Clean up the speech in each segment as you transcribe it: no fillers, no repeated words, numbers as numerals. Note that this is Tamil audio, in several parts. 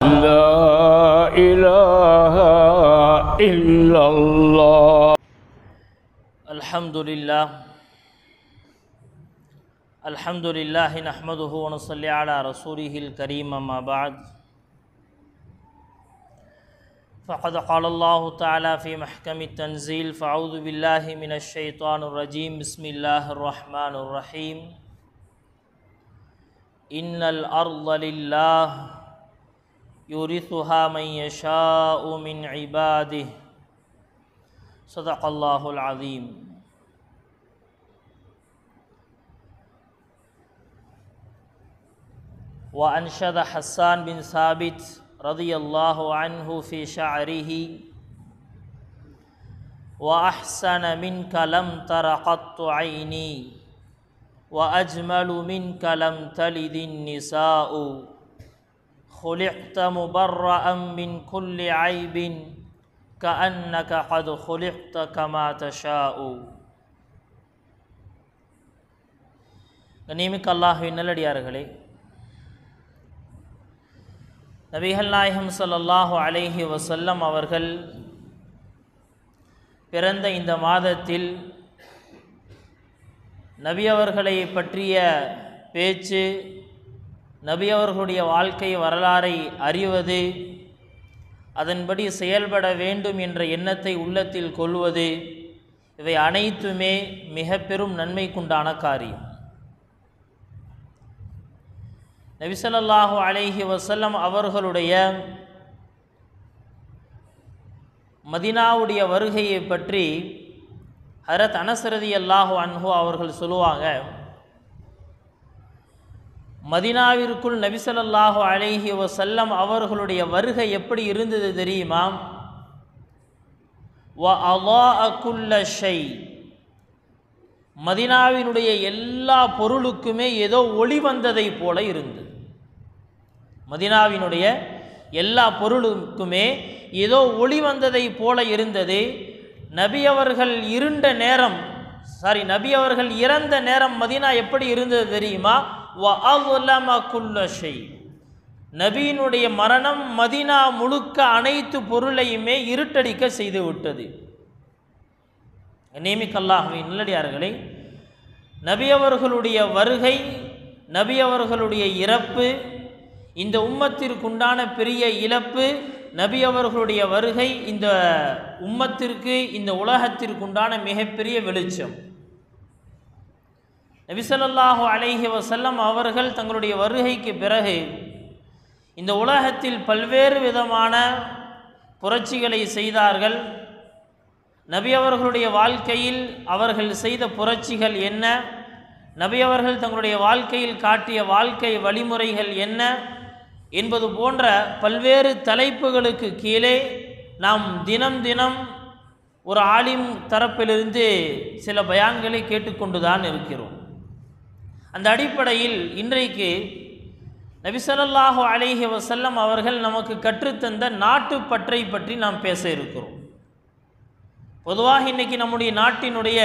لا إله إلا الله. الحمد لله نحمده ونصلي على رسوله الكريم أما بعد فقد قال الله تعالى في محكم التنزيل فأعوذ بالله من الشيطان الرجيم بسم الله الرحمن الرحيم إن الأرض لله يورثها من يشاء من عباده صدق الله العظيم. وأنشد حسان بن ثابت رضي الله عنه في شعره وأحسن منك لم تر قط عيني وأجمل منك لم تلد النساء خلقت مبرأ من كل عيب كأنك قد خلقت كما تشاء. கண்ணியமிக்க அல்லாஹ்வின் நல்லடியார்களே, நபிகள் நாயகம் ஸல்லல்லாஹு அலைஹி வஸல்லம் அவர்கள் பிறந்த இந்த மாதத்தில் நபி அவர்களை பற்றிய பேச்சு, நபி அவர்களுடைய வாழ்க்கை வரலாறை அறிவது, அதன்படி செயல்பட வேண்டும் என்ற எண்ணத்தை உள்ளத்தில் கொள்வது, இவை அனைத்துமே மிக பெரும் நன்மைக்குண்டான காரியம். நபி ஸல்லல்லாஹு அலைஹி வஸல்லம் அவர்களுடைய மதீனாவுடைய வருகையை பற்றி ஹஜ்ரத் அனஸ் ரலியல்லாஹு அன்ஹு அவர்கள் சொல்லுவாங்க, மதீனாவிற்குள் நபி ஸல்லல்லாஹு அலைஹி வஸல்லம் அவர்களுடைய வருகை எப்படி இருந்தது தெரியுமா? வ அலாஅ குல்ல ஷை, மதீனாவினுடைய எல்லா பொருளுக்குமே ஏதோ ஒளி வந்ததை போல இருந்தது. மதீனாவினுடைய எல்லா பொருளுக்குமே ஏதோ ஒளி வந்ததை போல இருந்தது. நபி அவர்கள் இறந்த நேரம் மதீனா எப்படி இருந்தது தெரியுமா? வ அظلم குல்ல ஷை, நபியினுடைய மரணம் மதீனா முழுக்க அனைத்து பொருளையுமே இருட்டடிக்க செய்து விட்டது. கண்ணியமிக்க அல்லாஹ்வின் நல்லடியார்களே, நபி அவர்களுடைய வருகை, நபி அவர்களுடைய இறப்பு இந்த உம்மத்திற்குண்டான பெரிய இழப்பு. நபி அவர்களுடைய வருகை இந்த உம்மத்திற்கு, இந்த உலகத்திற்குண்டான மிகப்பெரிய வெளிச்சம். நபி ஸல்லல்லாஹு அலைஹி வஸல்லம் அவர்கள் தங்களுடைய வருகைக்கு பிறகு இந்த உலகத்தில் பல்வேறு விதமான புரட்சிகளை செய்தார்கள். நபி அவர்களுடைய வாழ்க்கையில் அவர்கள் செய்த புரட்சிகள் என்ன, நபி அவர்கள் தங்களுடைய வாழ்க்கையில் காட்டிய வாழ்க்கை வழிமுறைகள் என்ன என்பது போன்ற பல்வேறு தலைப்புகளுக்கு கீழே நாம் தினம் தினம் ஒரு ஆலிம் தரப்பிலிருந்து சில பயான்களை கேட்டுக்கொண்டுதான் இருக்கிறோம். அந்த அடிப்படையில் இன்றைக்கு நபி ஸல்லல்லாஹு அலைஹி வஸல்லம் அவர்கள் நமக்கு கற்றுத்தந்த நாட்டுப்பற்றை பற்றி நாம் பேச இருக்கிறோம். பொதுவாக இன்றைக்கி நம்முடைய நாட்டினுடைய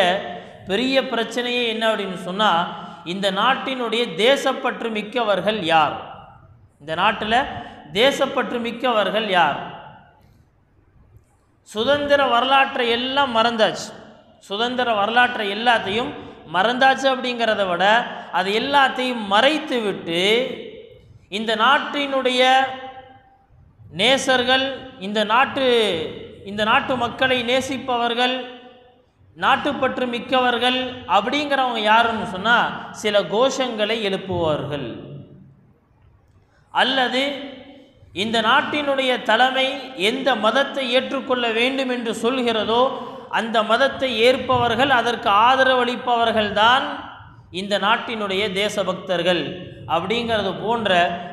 பெரிய பிரச்சனையே என்ன அப்படின்னு சொன்னால், இந்த நாட்டினுடைய தேசப்பற்று மிக்கவர்கள் யார்? இந்த நாட்டில் தேசப்பற்று மிக்கவர்கள் யார்? சுதந்திர வரலாற்றை எல்லாம் மறந்தாச்சு. சுதந்திர வரலாற்றை எல்லாத்தையும் மறந்தாச்சு. அப்படிங்கிறத விட அது எல்லாத்தையும் மறைத்து விட்டு இந்த நாட்டினுடைய நேசர்கள், இந்த நாட்டு மக்களை நேசிப்பவர்கள், நாட்டுப்பற்று மிக்கவர்கள் அப்படிங்கிறவங்க யாருன்னு சொன்னால் சில கோஷங்களை எழுப்புவார்கள். அல்லது இந்த நாட்டினுடைய தலைமை எந்த மதத்தை ஏற்றுக்கொள்ள வேண்டும் என்று சொல்கிறதோ அந்த மதத்தை ஏற்பவர்கள், அதற்கு ஆதரவளிப்பவர்கள் தான் இந்த நாட்டினுடைய தேசபக்தர்கள் அப்படிங்கிறது போன்ற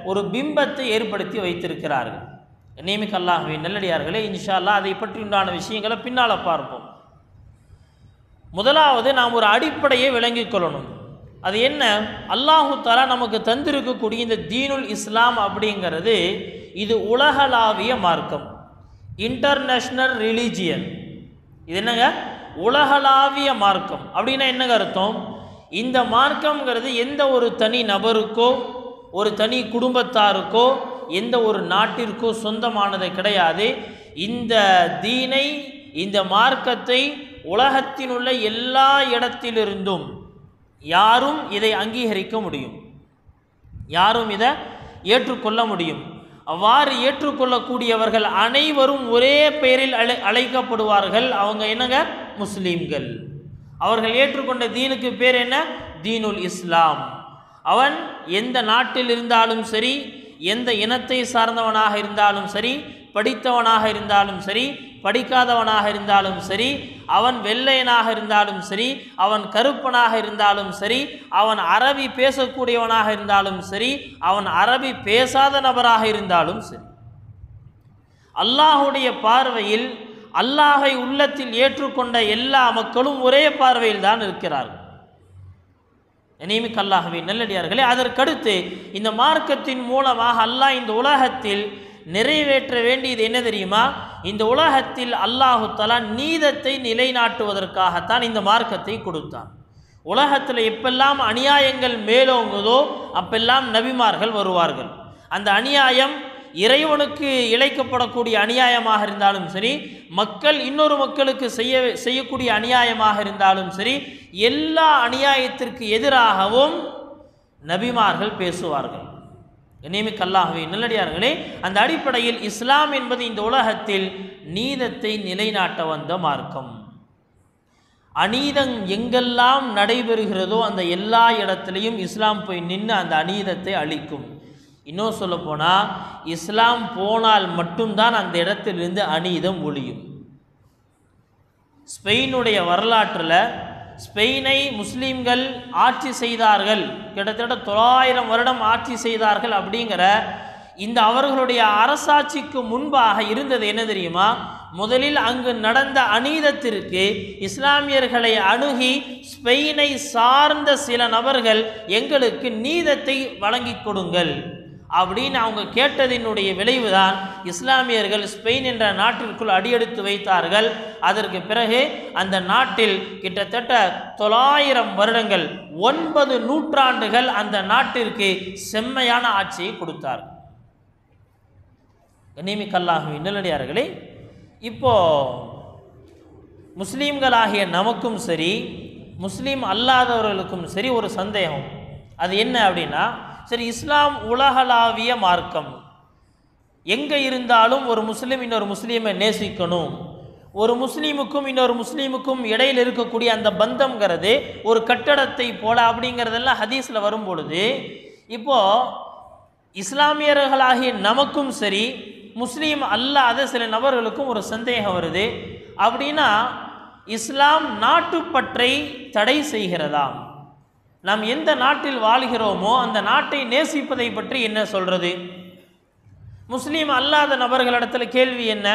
ஒரு பிம்பத்தை ஏற்படுத்தி வைத்திருக்கிறார்கள். கண்ணியமிக்க அல்லாஹ்வின் நல்லடியார்களே, இன்ஷா அல்லாஹ் அதை பற்றி உண்டான விஷயங்களை பின்னால் பார்ப்போம். முதலாவது நாம் ஒரு அடிப்படையை விளங்கிக் கொள்ளணும். அது என்ன? அல்லாஹு தஆலா நமக்கு தந்திருக்கக்கூடிய இந்த தீனுல் இஸ்லாம் அப்படிங்கிறது இது உலகளாவிய மார்க்கம், இன்டர்நேஷ்னல் ரிலீஜியன். இது என்னங்க? உலகளாவிய மார்க்கம். அப்படின்னா என்னங்க அர்த்தம்? இந்த மார்க்கம்ங்கிறது எந்த ஒரு தனி நபருக்கோ ஒரு தனி குடும்பத்தாருக்கோ எந்த ஒரு நாட்டிற்கோ சொந்தமானது கிடையாது. இந்த தீனை, இந்த மார்க்கத்தை உலகத்தினுள்ள எல்லா இடத்திலிருந்தும் யாரும் இதை அங்கீகரிக்க முடியும், யாரும் இதை ஏற்றுக்கொள்ள முடியும். அவ்வாறு ஏற்றுக்கொள்ளக்கூடியவர்கள் அனைவரும் ஒரே பெயரில் அழைக்கப்படுவார்கள். அவங்க என்னங்க? முஸ்லீம்கள். அவர்கள் ஏற்றுக்கொண்ட தீனுக்கு பேர் என்ன? தீனுல் இஸ்லாம். அவன் எந்த நாட்டில் இருந்தாலும் சரி, எந்த இனத்தை சார்ந்தவனாக இருந்தாலும் சரி, படித்தவனாக இருந்தாலும் சரி, படிக்காதவனாக இருந்தாலும் சரி, அவன் வெள்ளையனாக இருந்தாலும் சரி, அவன் கருப்பனாக இருந்தாலும் சரி, அவன் அரபி பேசக்கூடியவனாக இருந்தாலும் சரி, அவன் அரபி பேசாத நபராக இருந்தாலும் சரி, அல்லாஹுடைய பார்வையில் அல்லாஹை உள்ளத்தில் ஏற்றுக்கொண்ட எல்லா மக்களும் ஒரே பார்வையில் தான் இருக்கிறார்கள். அல்லாஹ்வே நல்லடியார்களே, அதற்கடுத்து இந்த மார்க்கத்தின் மூலமாக அல்லாஹ் இந்த உலகத்தில் நிறைவேற்ற வேண்டியது என்ன தெரியுமா? இந்த உலகத்தில் அல்லாஹு தஆலா நீதத்தை நிலைநாட்டுவதற்காகத்தான் இந்த மார்க்கத்தை கொடுத்தான். உலகத்தில் எப்பெல்லாம் அநியாயங்கள் மேலோங்குதோ அப்பெல்லாம் நபிமார்கள் வருவார்கள். அந்த அநியாயம் இறைவனுக்கு இழைக்கப்படக்கூடிய அநியாயமாக இருந்தாலும் சரி, மக்கள் இன்னொரு மக்களுக்கு செய்யக்கூடிய அநியாயமாக இருந்தாலும் சரி, எல்லா அநியாயத்திற்கு எதிராகவும் நபிமார்கள் பேசுவார்கள். அல்லாஹ்வே நல்லடியார்களே, அந்த அடிப்படையில் இஸ்லாம் என்பது இந்த உலகத்தில் நீதத்தை நிலைநாட்ட வந்த மார்க்கம். அநீதம் எங்கெல்லாம் நடைபெறுகிறதோ அந்த எல்லா இடத்திலையும் இஸ்லாம் போய் நின்று அந்த அநீதத்தை அழிக்கும். இன்னும் சொல்ல போனால், இஸ்லாம் போனால் மட்டும்தான் அந்த இடத்திலிருந்து அநீதம் ஒழியும். ஸ்பெயினுடைய வரலாற்றில் ஸ்பெயினை முஸ்லீம்கள் ஆட்சி செய்தார்கள், கிட்டத்தட்ட 900 வருடம் ஆட்சி செய்தார்கள். அப்படிங்கிற இந்த அவர்களுடைய அரசாட்சிக்கு முன்பாக இருந்தது என்ன தெரியுமா? முதலில் அங்கு நடந்த அநீதத்திற்கு இஸ்லாமியர்களை அணுகி ஸ்பெயினை சார்ந்த சில நபர்கள் எங்களுக்கு நீதத்தை வழங்கி கொடுங்கள் அப்படின்னு அவங்க கேட்டதினுடைய விளைவுதான் இஸ்லாமியர்கள் ஸ்பெயின் என்ற நாட்டிற்குள் அடியெடுத்து வைத்தார்கள். அதற்கு பிறகு அந்த நாட்டில் கிட்டத்தட்ட 900 வருடங்கள் 9 நூற்றாண்டுகள் அந்த நாட்டிற்கு செம்மையான ஆட்சியை கொடுத்தார்கள். அல்லாஹ்வின் நல்லடியார்களே, இப்போ முஸ்லீம்களாகிய நமக்கும் சரி, முஸ்லீம் அல்லாதவர்களுக்கும் சரி ஒரு சந்தேகம். அது என்ன அப்படின்னா, சரி, இஸ்லாம் உலகளாவிய மார்க்கம், எங்கே இருந்தாலும் ஒரு முஸ்லீம் இன்னொரு முஸ்லீமை நேசிக்கணும், ஒரு முஸ்லீமுக்கும் இன்னொரு முஸ்லீமுக்கும் இடையில் இருக்கக்கூடிய அந்த பந்தம்ங்கிறது ஒரு கட்டடத்தை போல அப்படிங்கிறதெல்லாம் ஹதீஸில் வரும் பொழுது, இப்போது இஸ்லாமியர்களாகிய நமக்கும் சரி, முஸ்லீம் அல்லாத சில நபர்களுக்கும் ஒரு சந்தேகம் வருது. அப்படின்னா இஸ்லாம் நாட்டுப்பற்றை தடை செய்கிறதா? நாம் எந்த நாட்டில் வாழ்கிறோமோ அந்த நாட்டை நேசிப்பதை பற்றி என்ன சொல்கிறது? முஸ்லீம் அல்லாத நபர்களிடத்தில் கேள்வி என்ன?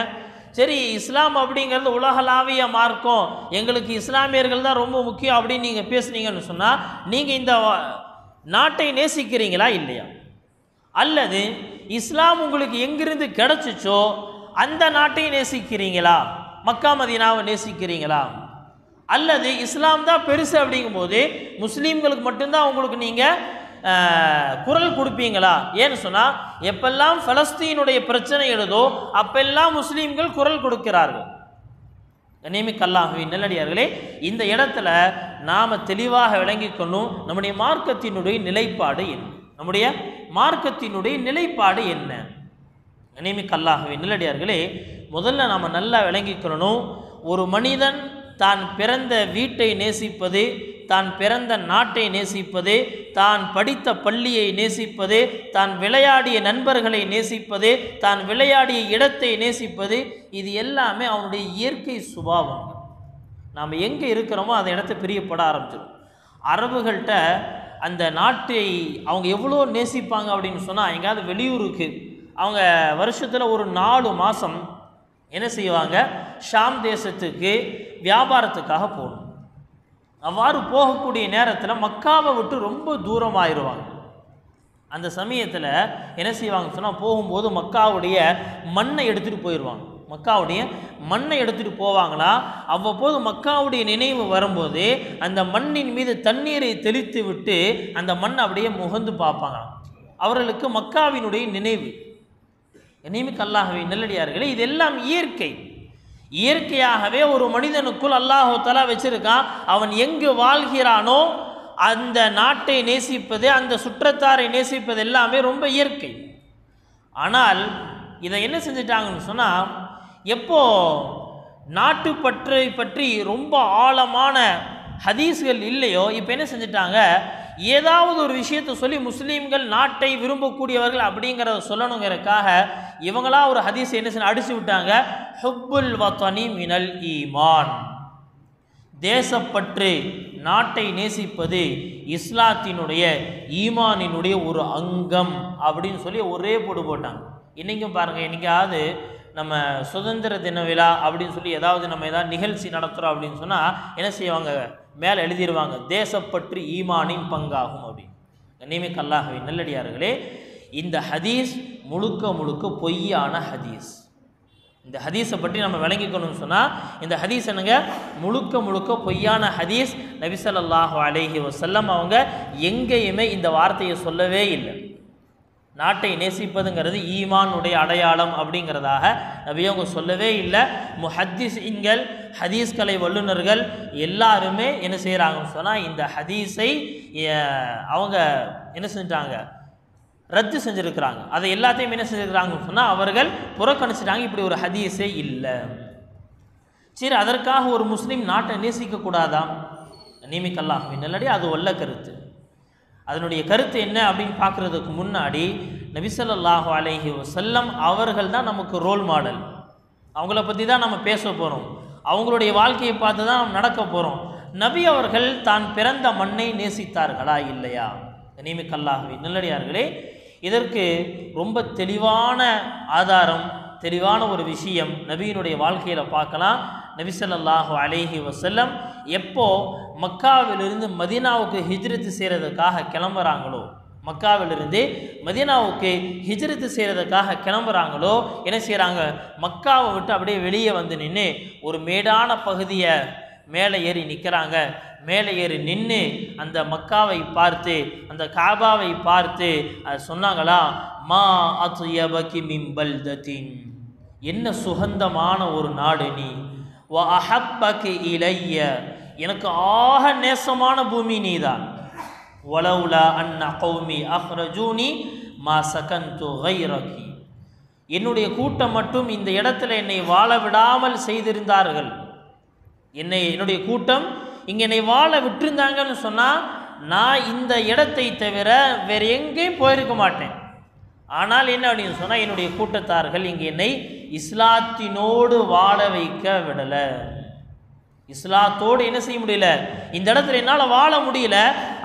சரி, இஸ்லாம் அப்படிங்கிறது உலகளாவிய மார்க்கம், எங்களுக்கு இஸ்லாமியர்கள் தான் ரொம்ப முக்கியம் அப்படின்னு நீங்கள் பேசுனீங்கன்னு சொன்னால், நீங்கள் இந்த நாட்டை நேசிக்கிறீங்களா இல்லையா? அல்லது இஸ்லாம் உங்களுக்கு எங்கிருந்து கிடைச்சிச்சோ அந்த நாட்டை நேசிக்கிறீங்களா? மக்கா மதீனாவை நேசிக்கிறீங்களா? அல்லது இஸ்லாம் தான் பெருசு அப்படிங்கும்போது முஸ்லீம்களுக்கு மட்டும்தான் உங்களுக்கு நீங்கள் குரல் கொடுப்பீங்களா? ஏன்னு சொன்னால், எப்பெல்லாம் பலஸ்தீனுடைய பிரச்சனை எழுதோ அப்பெல்லாம் முஸ்லீம்கள் குரல் கொடுக்கிறார்கள். அல்லாஹ்வின் நல்லடியார்களே, இந்த இடத்துல நாம் தெளிவாக விளங்கிக்கொள்ளும் நம்முடைய மார்க்கத்தினுடைய நிலைப்பாடு என்ன, நம்முடைய மார்க்கத்தினுடைய நிலைப்பாடு என்ன. அல்லாஹ்வின் நல்லடியார்களே, முதல்ல நாம் நல்லா விளங்கிக்கொள்ளணும். ஒரு மனிதன் தான் பிறந்த வீட்டை நேசிப்பது, தான் பிறந்த நாட்டை நேசிப்பது, தான் படித்த பள்ளியை நேசிப்பது, தான் விளையாடிய நண்பர்களை நேசிப்பது, தான் விளையாடிய இடத்தை நேசிப்பது, இது எல்லாமே அவனுடைய இயற்கை சுபாவம். நாம் எங்கே இருக்கிறோமோ அந்த இடத்த பிரியப்பட ஆரம்பிச்சிடும். அரபுகள்கிட்ட அந்த நாட்டை அவங்க எவ்வளோ நேசிப்பாங்க அப்படின்னு சொன்னால், எங்கேயாவது வெளியூருக்கு அவங்க வருஷத்தில் ஒரு 4 மாதம் என்ன செய்வாங்க, ஷாம் தேசத்துக்கு வியாபாரத்துக்காக போகணும். அவ்வாறு போகக்கூடிய நேரத்தில் மக்காவை விட்டு ரொம்ப தூரமாகிடுவாங்க. அந்த சமயத்தில் என்ன செய்வாங்கன்னு சொன்னால், போகும்போது மக்காவுடைய மண்ணை எடுத்துகிட்டு போயிடுவாங்க. மக்காவுடைய மண்ணை எடுத்துகிட்டு போவாங்களா, அவ்வப்போது மக்காவுடைய நினைவு வரும்போது அந்த மண்ணின் மீது தண்ணீரை தெளித்து விட்டு அந்த மண் அப்படியே முகந்து பார்ப்பாங்க. அவர்களுக்கு மக்காவினுடைய நினைவு. கண்ணியமிக்க அல்லாஹ்வின் நல்லடியார்களே, இதெல்லாம் இயற்கையாகவே ஒரு மனிதனுக்குள் அல்லாஹ் தஆலா வச்சிருக்கான். அவன் எங்கு வாழ்கிறானோ அந்த நாட்டை நேசிப்பது, அந்த சுற்றத்தாரை நேசிப்பது எல்லாமே ரொம்ப இயற்கை. ஆனால் இதை என்ன செஞ்சிட்டாங்கன்னு சொன்னால், எப்போ நாட்டுப்பற்றை பற்றி ரொம்ப ஆழமான ஹதீஸ்கள் இல்லையோ, இப்போ என்ன செஞ்சிட்டாங்க, ஏதாவது ஒரு விஷயத்தை சொல்லி முஸ்லீம்கள் நாட்டை விரும்பக்கூடியவர்கள் அப்படிங்கிறத சொல்லணுங்கிறதுக்காக இவங்களா ஒரு ஹதீஸ் என்ன செய்ய அடிச்சு விட்டாங்க, ஹுப்புல் வத்தனி மினல் ஈமான், தேசப்பற்று, நாட்டை நேசிப்பது இஸ்லாத்தினுடைய ஈமானினுடைய ஒரு அங்கம் அப்படின்னு சொல்லி ஒரே போடு போட்டாங்க. இன்றைக்கும் பாருங்கள், என்றைக்காவது நம்ம சுதந்திர தின விழா அப்படின்னு சொல்லி ஏதாவது நம்ம ஏதாவது நிகழ்ச்சி நடத்துகிறோம் அப்படின்னு சொன்னால் என்ன செய்வாங்க, மேலே எழுதிடுவாங்க, தேசப்பற்று ஈமானின் பங்காகும் அப்படின்னு. கண்ணியமிக்க அல்லாஹ்வின் நல்லடியார்களே, இந்த ஹதீஸ் முழுக்க பொய்யான ஹதீஸ். இந்த ஹதீஸை பற்றி நம்ம விளங்கிக்கணும்னு சொன்னால், இந்த ஹதீஸ் என்னங்க, முழுக்க பொய்யான ஹதீஸ். நபி ஸல்லல்லாஹு அலைஹி வஸல்லம் அவங்க எங்கேயுமே இந்த வார்த்தையை சொல்லவே இல்லை. நாட்டை நேசிப்பதுங்கிறது ஈமானுடைய அடையாளம் அப்படிங்கிறதாக நபி அவங்க சொல்லவே இல்லை. முஹத்திஸ்கள், ஹதீஸ்கலை வல்லுநர்கள் எல்லாருமே என்ன செய்கிறாங்கன்னு சொன்னால், இந்த ஹதீஸை அவங்க என்ன செஞ்சிட்டாங்க, ரத்து செஞ்சுருக்கிறாங்க. அதை எல்லாத்தையும் என்ன செஞ்சுருக்கிறாங்கன்னு சொன்னால் அவர்கள் புறக்கணிச்சிட்டாங்க. இப்படி ஒரு ஹதீஸே இல்லை. சரி, அதற்காக ஒரு முஸ்லீம் நாட்டை நேசிக்கக்கூடாதா? கண்ணியமிக்க அல்லாஹ்வின் நல்லடியார்களே, அது வல்ல கருத்து. அதனுடைய கருத்து என்ன அப்படின்னு பார்க்குறதுக்கு முன்னாடி நபி ஸல்லல்லாஹு அலைஹி வஸல்லம் அவர்கள் தான் நமக்கு ரோல் மாடல். அவங்கள பற்றி தான் நம்ம பேச போகிறோம். அவங்களுடைய வாழ்க்கையை பார்த்து தான் நம்ம நடக்க போகிறோம். நபி அவர்கள் தான் பிறந்த மண்ணை நேசித்தார்களா இல்லையா? கண்ணியமிக்க அல்லாஹ்வின் நல்லடியார்களே, இதற்கு ரொம்ப தெளிவான ஆதாரம், தெளிவான ஒரு விஷயம் நபியினுடைய வாழ்க்கையில் பார்க்கலாம். நபி ஸல்லல்லாஹு அலைஹி வஸல்லம் எப்போ மக்காவிலிருந்து மதீனாவுக்கு ஹிஜ்ரத்து செய்கிறதுக்காக கிளம்புறாங்களோ, மக்காவிலிருந்து மதீனாவுக்கு ஹிஜ்ரத்து செய்கிறதுக்காக கிளம்புறாங்களோ, என்ன செய்கிறாங்க, மக்காவை விட்டு அப்படியே வெளியே வந்து நின்று ஒரு மேடான பகுதியை மேலே ஏறி நிற்கிறாங்க. மேலே ஏறி நின்று அந்த மக்காவை பார்த்து, அந்த காபாவை பார்த்து சொன்னாங்களா, மா அத்யபகி மின் பல்தத்தின், என்ன சுகந்தமான ஒரு நாடு நீ, வ அஹப்பகி இலைய, எனக்கு ஆக நேசமான பூமி நீதான், வலவுலா அன்ன கௌமி அஹ்ரஜூனி மா சகந்து கைரகி, என்னுடைய கூட்டம் மட்டும் இந்த இடத்துல என்னை வாழ விடாமல் செய்திருந்தார்கள், என்னுடைய கூட்டம் இங்கே என்னை வாழ விட்டுருந்தாங்கன்னு சொன்னால் நான் இந்த இடத்தை தவிர வேறு எங்கேயும் போயிருக்க மாட்டேன். ஆனால் என்ன அப்படின்னு சொன்னால், என்னுடைய கூட்டத்தார்கள் இங்கே என்னை இஸ்லாத்தினோடு வாழ வைக்க விடலை. இஸ்லாத்தோடு என்ன செய்ய முடியல, இந்த இடத்துல என்னால் வாழ முடியல.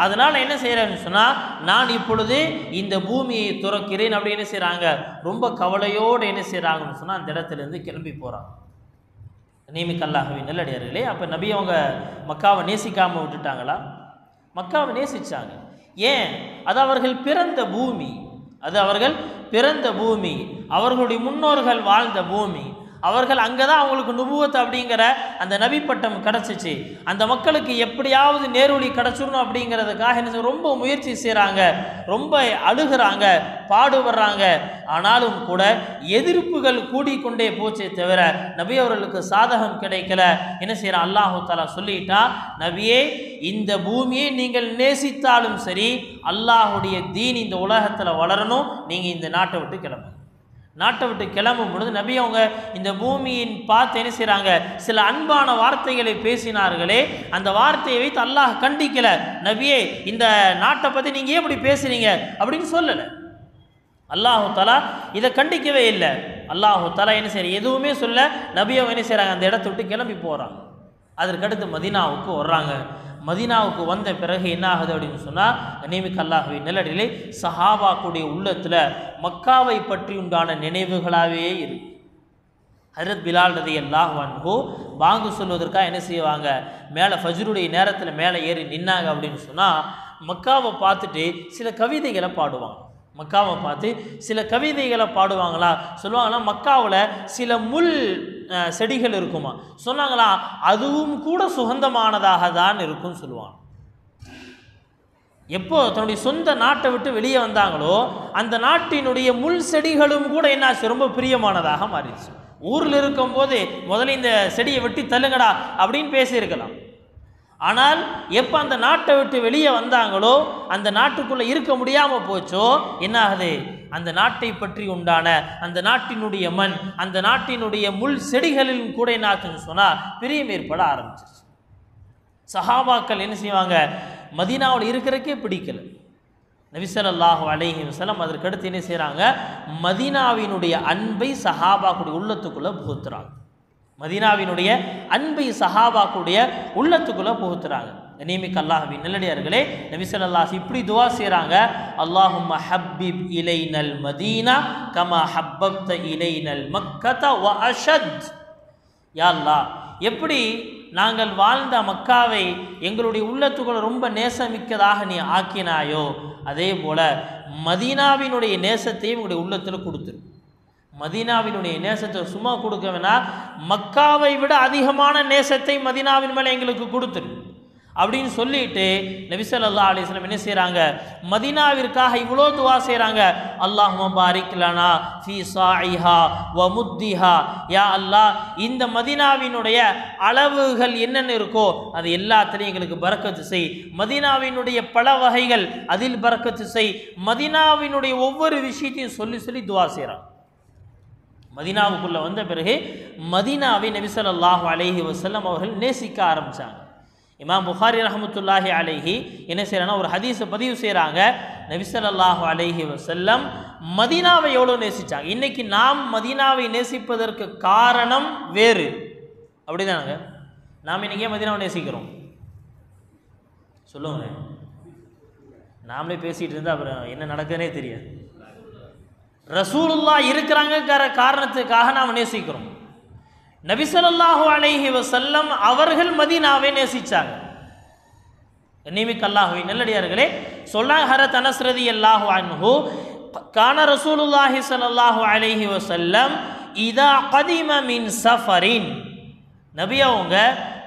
அதனால் என்ன செய்கிறேன்னு சொன்னால், நான் இப்பொழுது இந்த பூமியை துறக்கிறேன் அப்படி என்ன செய்கிறாங்க, ரொம்ப கவலையோடு என்ன செய்கிறாங்கன்னு சொன்னால் அந்த இடத்துலேருந்து கிளம்பி போகிறாங்க. கண்ணியமிக்க அல்லாஹ்வின் நல்லடியார்களே, அப்போ நபி அவங்க மக்காவை நேசிக்காமல் விட்டுட்டாங்களா? மக்காவை நேசித்தாங்க. ஏன்? அது அவர்கள் பிறந்த பூமி, அது அவர்கள் பிறந்த பூமி, அவர்களுடைய முன்னோர்கள் வாழ்ந்த பூமி. அவர்கள் அங்கே தான் அவங்களுக்கு நுபுவத் அப்படிங்கிற அந்த நபி பட்டம் கிடச்சிச்சு. அந்த மக்களுக்கு எப்படியாவது நேர்வழி கிடச்சிடணும் அப்படிங்கிறதுக்காக என்ன ரொம்ப முயற்சி செய்கிறாங்க, ரொம்ப அழுகிறாங்க, பாடுபடுறாங்க. ஆனாலும் கூட எதிர்ப்புகள் கூடிக்கொண்டே போச்சே தவிர நபி அவர்களுக்கு சாதகம் கிடைக்கல. என்ன செய்கிறான், அல்லாஹு தஆலா சொல்லிட்டா, நபியே, இந்த பூமியை நீங்கள் நேசித்தாலும் சரி, அல்லாஹுடைய தீன் இந்த உலகத்தில் வளரணும், நீங்கள் இந்த நாட்டை விட்டு கிளம்புங்க. நாட்டை விட்டு கிளம்பும் பொழுது நபி அவங்க இந்த பூமியின் பார்த்து என்ன செய்கிறாங்க, சில அன்பான வார்த்தைகளை பேசினார்களே, அந்த வார்த்தையை வைத்து அல்லாஹ் கண்டிக்கல. நபியே, இந்த நாட்டை பற்றி நீங்கள் ஏன் இப்படி பேசுகிறீங்க அப்படின்னு சொல்லலை. அல்லாஹு தஆலா இதை கண்டிக்கவே இல்லை. அல்லாஹு தஆலா என்ன செய்யற, எதுவுமே சொல்ல. நபி அவங்க என்ன செய்கிறாங்க, அந்த இடத்த விட்டு கிளம்பி போகிறாங்க. அதற்கடுத்து மதீனாவுக்கு வர்றாங்க. மதீனாவுக்கு வந்த பிறகு என்ன ஆகுது அப்படின்னு சொன்னால், கண்ணியமிக்க அல்லாஹ்வின் நல்லடியார்களே, சஹாபாக்குடைய உள்ளத்தில் மக்காவை பற்றி உண்டான நினைவுகளாகவே இருக்கு. ஹஜ்ரத் பிலால் ரலியல்லாஹு அன்ஹு பாங்கு சொல்வதற்காக என்ன செய்வாங்க, மேலே ஃபஜ்ருடைய நேரத்தில் மேலே ஏறி நின்னாங்க அப்படின்னு சொன்னால், மக்காவை பார்த்துட்டு சில கவிதைகளை பாடுவாங்க. மக்காவை பார்த்து சில கவிதைகளை பாடுவாங்களா, சொல்லுவாங்களா, மக்காவில் சில முள் செடிகள் இருக்குமா, சொன்னாங்களா, அதுவும் கூட சுகந்தமானதாக தான் இருக்கும்னு சொல்லுவாங்க. எப்போ தன்னுடைய சொந்த நாட்டை விட்டு வெளியே வந்தாங்களோ அந்த நாட்டினுடைய முள் செடிகளும் கூட என்னாச்சு, ரொம்ப பிரியமானதாக மாறிடுச்சு. ஊரில் இருக்கும்போது முதல்ல இந்த செடியை வெட்டி தள்ளுங்கடா அப்படின்னு பேசியிருக்கலாம். ஆனால் எப்போ அந்த நாட்டை விட்டு வெளியே வந்தாங்களோ, அந்த நாட்டுக்குள்ளே இருக்க முடியாமல் போச்சோ, என்ன ஆகுது, அந்த நாட்டை பற்றி உண்டான அந்த நாட்டினுடைய மண், அந்த நாட்டினுடைய முள் செடிகளிலும் கூட என்ன ஆச்சுன்னு சொன்னால் பிரியம் ஏற்பட ஆரம்பிச்சிருச்சு. சஹாபாக்கள் என்ன செய்வாங்க, மதீனாவில் இருக்கிறதுக்கே பிடிக்கல. நபி ஸல்லல்லாஹு அலைஹி வஸல்லம் அதற்கடுத்து என்ன செய்கிறாங்க, மதீனாவினுடைய அன்பை சஹாபாக்குடைய உள்ளத்துக்குள்ளே புகுத்துறாங்க. மதீனாவினுடைய அன்பை சஹாபாக்குடைய உள்ளத்துக்குள்ளே புகுத்துறாங்க. கண்ணியமிக்க அல்லாஹ்வின் நல்லடியார்களே, நபி ஸல்லல்லாஹு இப்படி துஆ செய்கிறாங்க, அல்லாஹும்ம ஹப்பிப் இலைனல் மதீனா கமா ஹப்பப்த இலைனல் மக்கத வ அஷத். யா அல்லாஹ், எப்படி நாங்கள் வாழ்ந்த மக்காவை எங்களுடைய உள்ளத்துக்குள்ள ரொம்ப நேசமிக்கதாக நீ ஆக்கினாயோ, அதே போல மதீனாவினுடைய நேசத்தையும் உங்களுடைய உள்ளத்தில் கொடுத்துரு. மதீனாவினுடைய நேசத்தை சும்மா கொடுக்க வேணா, மக்காவை விட அதிகமான நேசத்தை மதீனாவின் மேலே எங்களுக்கு கொடுத்துரு அப்படின்னு சொல்லிட்டு நபி ஸல்லல்லாஹு அலைஹி வஸல்லம் என்ன செய்கிறாங்க, மதீனாவிற்காக இவ்வளோ துவா செய்கிறாங்க. அல்லாஹும்ம பாரிக் லனா ஃபீ சாஇஹா வ முத்திஹா. யா அல்லாஹ், இந்த மதீனாவினுடைய அளவுகள் என்னென்ன இருக்கோ அது எல்லாத்துலேயும் எங்களுக்கு பரக்கத்து செய். மதீனாவினுடைய பல வகைகள் அதில் பரக்கத்து செய். மதீனாவினுடைய ஒவ்வொரு விஷயத்தையும் சொல்லி சொல்லி துவா செய்கிறாங்க. மதீனாவுக்குள்ளே வந்த பிறகு மதீனாவை நபி ஸல்லல்லாஹு அலைஹி வஸல்லம் அவர்கள் நேசிக்க ஆரம்பித்தாங்க. இமாம் புகாரி ரஹ்மத்துல்லாஹி அலைஹி என்ன செய்கிறாங்கன்னா ஒரு ஹதீஸை பதிவு செய்கிறாங்க. நபி ஸல்லல்லாஹு அலைஹி வஸல்லம் மதீனாவை எவ்வளோ நேசித்தாங்க. இன்றைக்கி நாம் மதீனாவை நேசிப்பதற்கு காரணம் வேறு, அப்படி தானாங்க. நாம் இன்றைக்கே மதீனாவை நேசிக்கிறோம் சொல்லுங்க. நாமளே பேசிகிட்டு இருந்தால் அப்புறம் என்ன நடக்குதுன்னே தெரியாது. ரசூலுல்லாஹ் இருக்கிறாங்கிற காரணத்துக்காக நாம் நேசிக்கிறோம். நபி ஸல்லல்லாஹு அலைஹி வஸல்லம் அவர்கள் மதீனாவை நேசிச்சாங்க. கண்ணியமிக்க அல்லாஹ்வின் நல்லடியார்களே, சொன்னாங்க ஹரத் அனஸ் ரலியல்லாஹு அன்ஹு கான ரசூலுல்லாஹி ஸல்லல்லாஹு அலைஹி வஸல்லம் இதா கதிம மின் சஃபரின். நபி அவங்க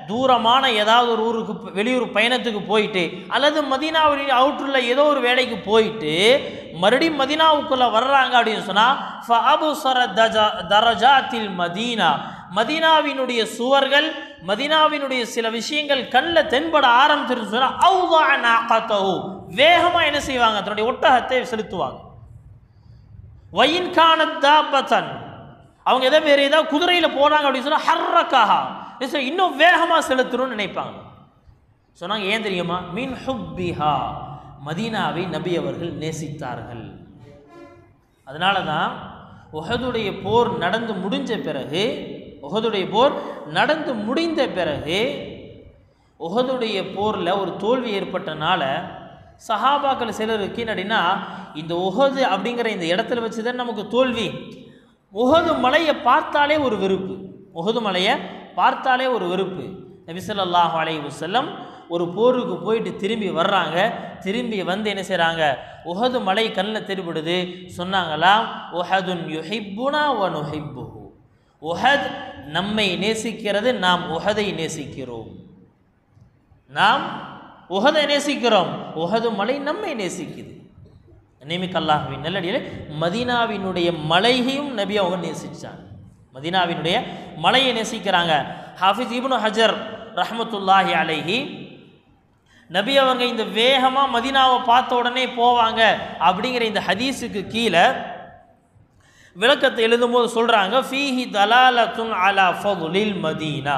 தூரமான ஏதாவது ஒரு ஊருக்கு வெளியூர் பயணத்துக்கு போயிட்டு அல்லது மதீனாவின் அவுட்டரில் ஏதோ ஒரு வேலைக்கு போயிட்டு மறுபடியும் மதீனாவுக்குள்ளே வர்றாங்க அப்படின்னு சொன்னால் ஃபஅபுஸர தரஜாத்தில் மதீனா, மதீனாவினுடைய சுவர்கள், மதீனாவினுடைய சில விஷயங்கள் கண்ணில் தென்பட ஆரம்பிச்சிருந்து சொன்னால் அவ்தா நாகதஹு, வேகமாக என்ன செய்வாங்க, தன்னுடைய ஒட்டகத்தை செலுத்துவாங்க. வயின் கானத் தாபத்தன், அவங்க எதை வேறு ஏதாவது குதிரையில் போனாங்க அப்படின்னு சொன்னால் ஹர்ரக்காஹா, இன்னும் வேகமாக செலுத்தணும்னு நினைப்பாங்க. சொன்னாங்க. ஏன் தெரியுமா, மின் ஹுப்பிஹா, மதீனாவை நபி அவர்கள் நேசித்தார்கள். அதனால தான் உஹதுடைய போர் நடந்து முடிஞ்ச பிறகு, உஹதுடைய போர் நடந்து முடிந்த பிறகு உஹதுடைய போரில் ஒரு தோல்வி ஏற்பட்டனால சஹாபாக்கள் சிலருக்கு என்னடினா, இந்த உஹது அப்படிங்கிற இந்த இடத்துல வச்சு தான் நமக்கு தோல்வி. உஹது மலையை பார்த்தாலே ஒரு வெறுப்பு, உஹது மலையை பார்த்தாலே ஒரு வெறுப்பு. நபி ஸல்லல்லாஹு அலைஹி வஸல்லம் ஒரு போருக்கு போயிட்டு திரும்பி வர்றாங்க. திரும்பி வந்து என்ன செய்கிறாங்க, உஹது மலை கண்ணில் தெரிபடுது. சொன்னாங்களாம், உஹதுன் யுஹிப்புனா வ நுஹிப்புஹு, உஹத் நம்மை நேசிக்கிறது, நாம் உஹதை நேசிக்கிறோம். நாம் உஹதை நேசிக்கிறோம், உஹது மலை நம்மை நேசிக்குது. நியமிக்க அல்லாஹ்வின் நல்லடியார்களே, மதீனாவினுடைய மலையையும் நபி அவங்க நேசிச்சாங்க. மதீனாவினுடைய மலையை நேசிக்கிறாங்க. ஹாஃபிஸ் இப்னு ஹஜர் ரஹ்மத்துல்லாஹி அலைஹி நபி அவங்க இந்த வேகமாக மதீனாவை பார்த்த உடனே போவாங்க அப்படிங்கிற இந்த ஹதீஸுக்கு கீழே விளக்கத்தை எழுதும்போது சொல்கிறாங்க, ஃபீஹி தலாலத்துன் அலா ஃபதுலில் மதீனா.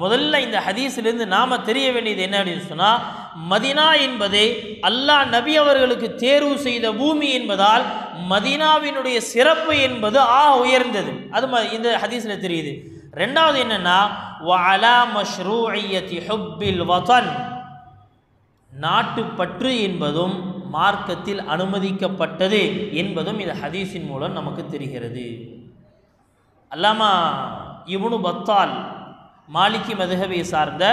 முதல்ல இந்த ஹதீஸிலிருந்து நாம் தெரிய வேண்டியது என்ன அப்படின்னு சொன்னால், மதீனா என்பது அல்லாஹ் நபி அவர்களுக்கு தேர்வு செய்த பூமி என்பதால் மதீனாவினுடைய சிறப்பு என்பது உயர்ந்தது. அது இந்த ஹதீஸில் தெரியுது. ரெண்டாவது என்னென்னா, வஅலா மஷ்ரூஇய்யத்தி ஹுப்பில் வதன், நாட்டுப்பற்று என்பதும் மார்க்கத்தில் அனுமதிக்கப்பட்டது என்பதும் இந்த ஹதீஸின் மூலம் நமக்கு தெரிகிறது. அல்லாமா இப்னு பத்தால், மாலிகி மதுஹபை சார்ந்த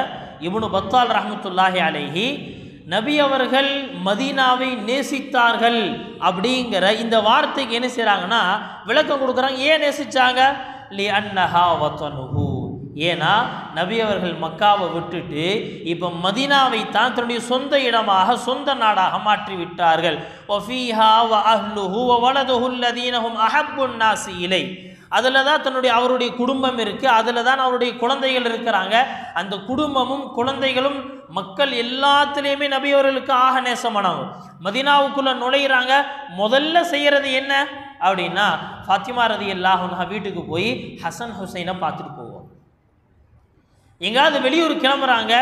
இப்னு பத்தால் ரஹ்மத்துல்லாஹி அலைஹி, நபி அவர்கள் மதீனாவை நேசித்தார்கள் அப்படிங்கிற இந்த வார்த்தைக்கு என்ன செய்கிறாங்கன்னா விளக்கம் கொடுக்குறாங்க. ஏன் நேசித்தாங்க? லி அன்னஹா வதனுஹு, ஏன்னா நபி அவர்கள் மக்காவை விட்டுட்டு இப்போ மதீனாவை தான் தன்னுடைய சொந்த இடமாக சொந்த நாடாக மாற்றி விட்டார்கள். அதில் தான் அவருடைய குடும்பம் இருக்குது, அதில் தான் அவருடைய குழந்தைகள் இருக்கிறாங்க. அந்த குடும்பமும் குழந்தைகளும் மக்கள் எல்லாத்துலேயுமே நபி அவர்களுக்கு ஆக நேசமானவங்க. மதீனாவுக்குள்ளே நுழையிறாங்க, முதல்ல செய்கிறது என்ன அப்படின்னா ஃபாத்திமா ரலியல்லாஹு அன்ஹா வீட்டுக்கு போய் ஹசன் ஹுசைனை பார்த்துட்டு போவோம். எங்காவது வெளியூர் கிளம்புறாங்க,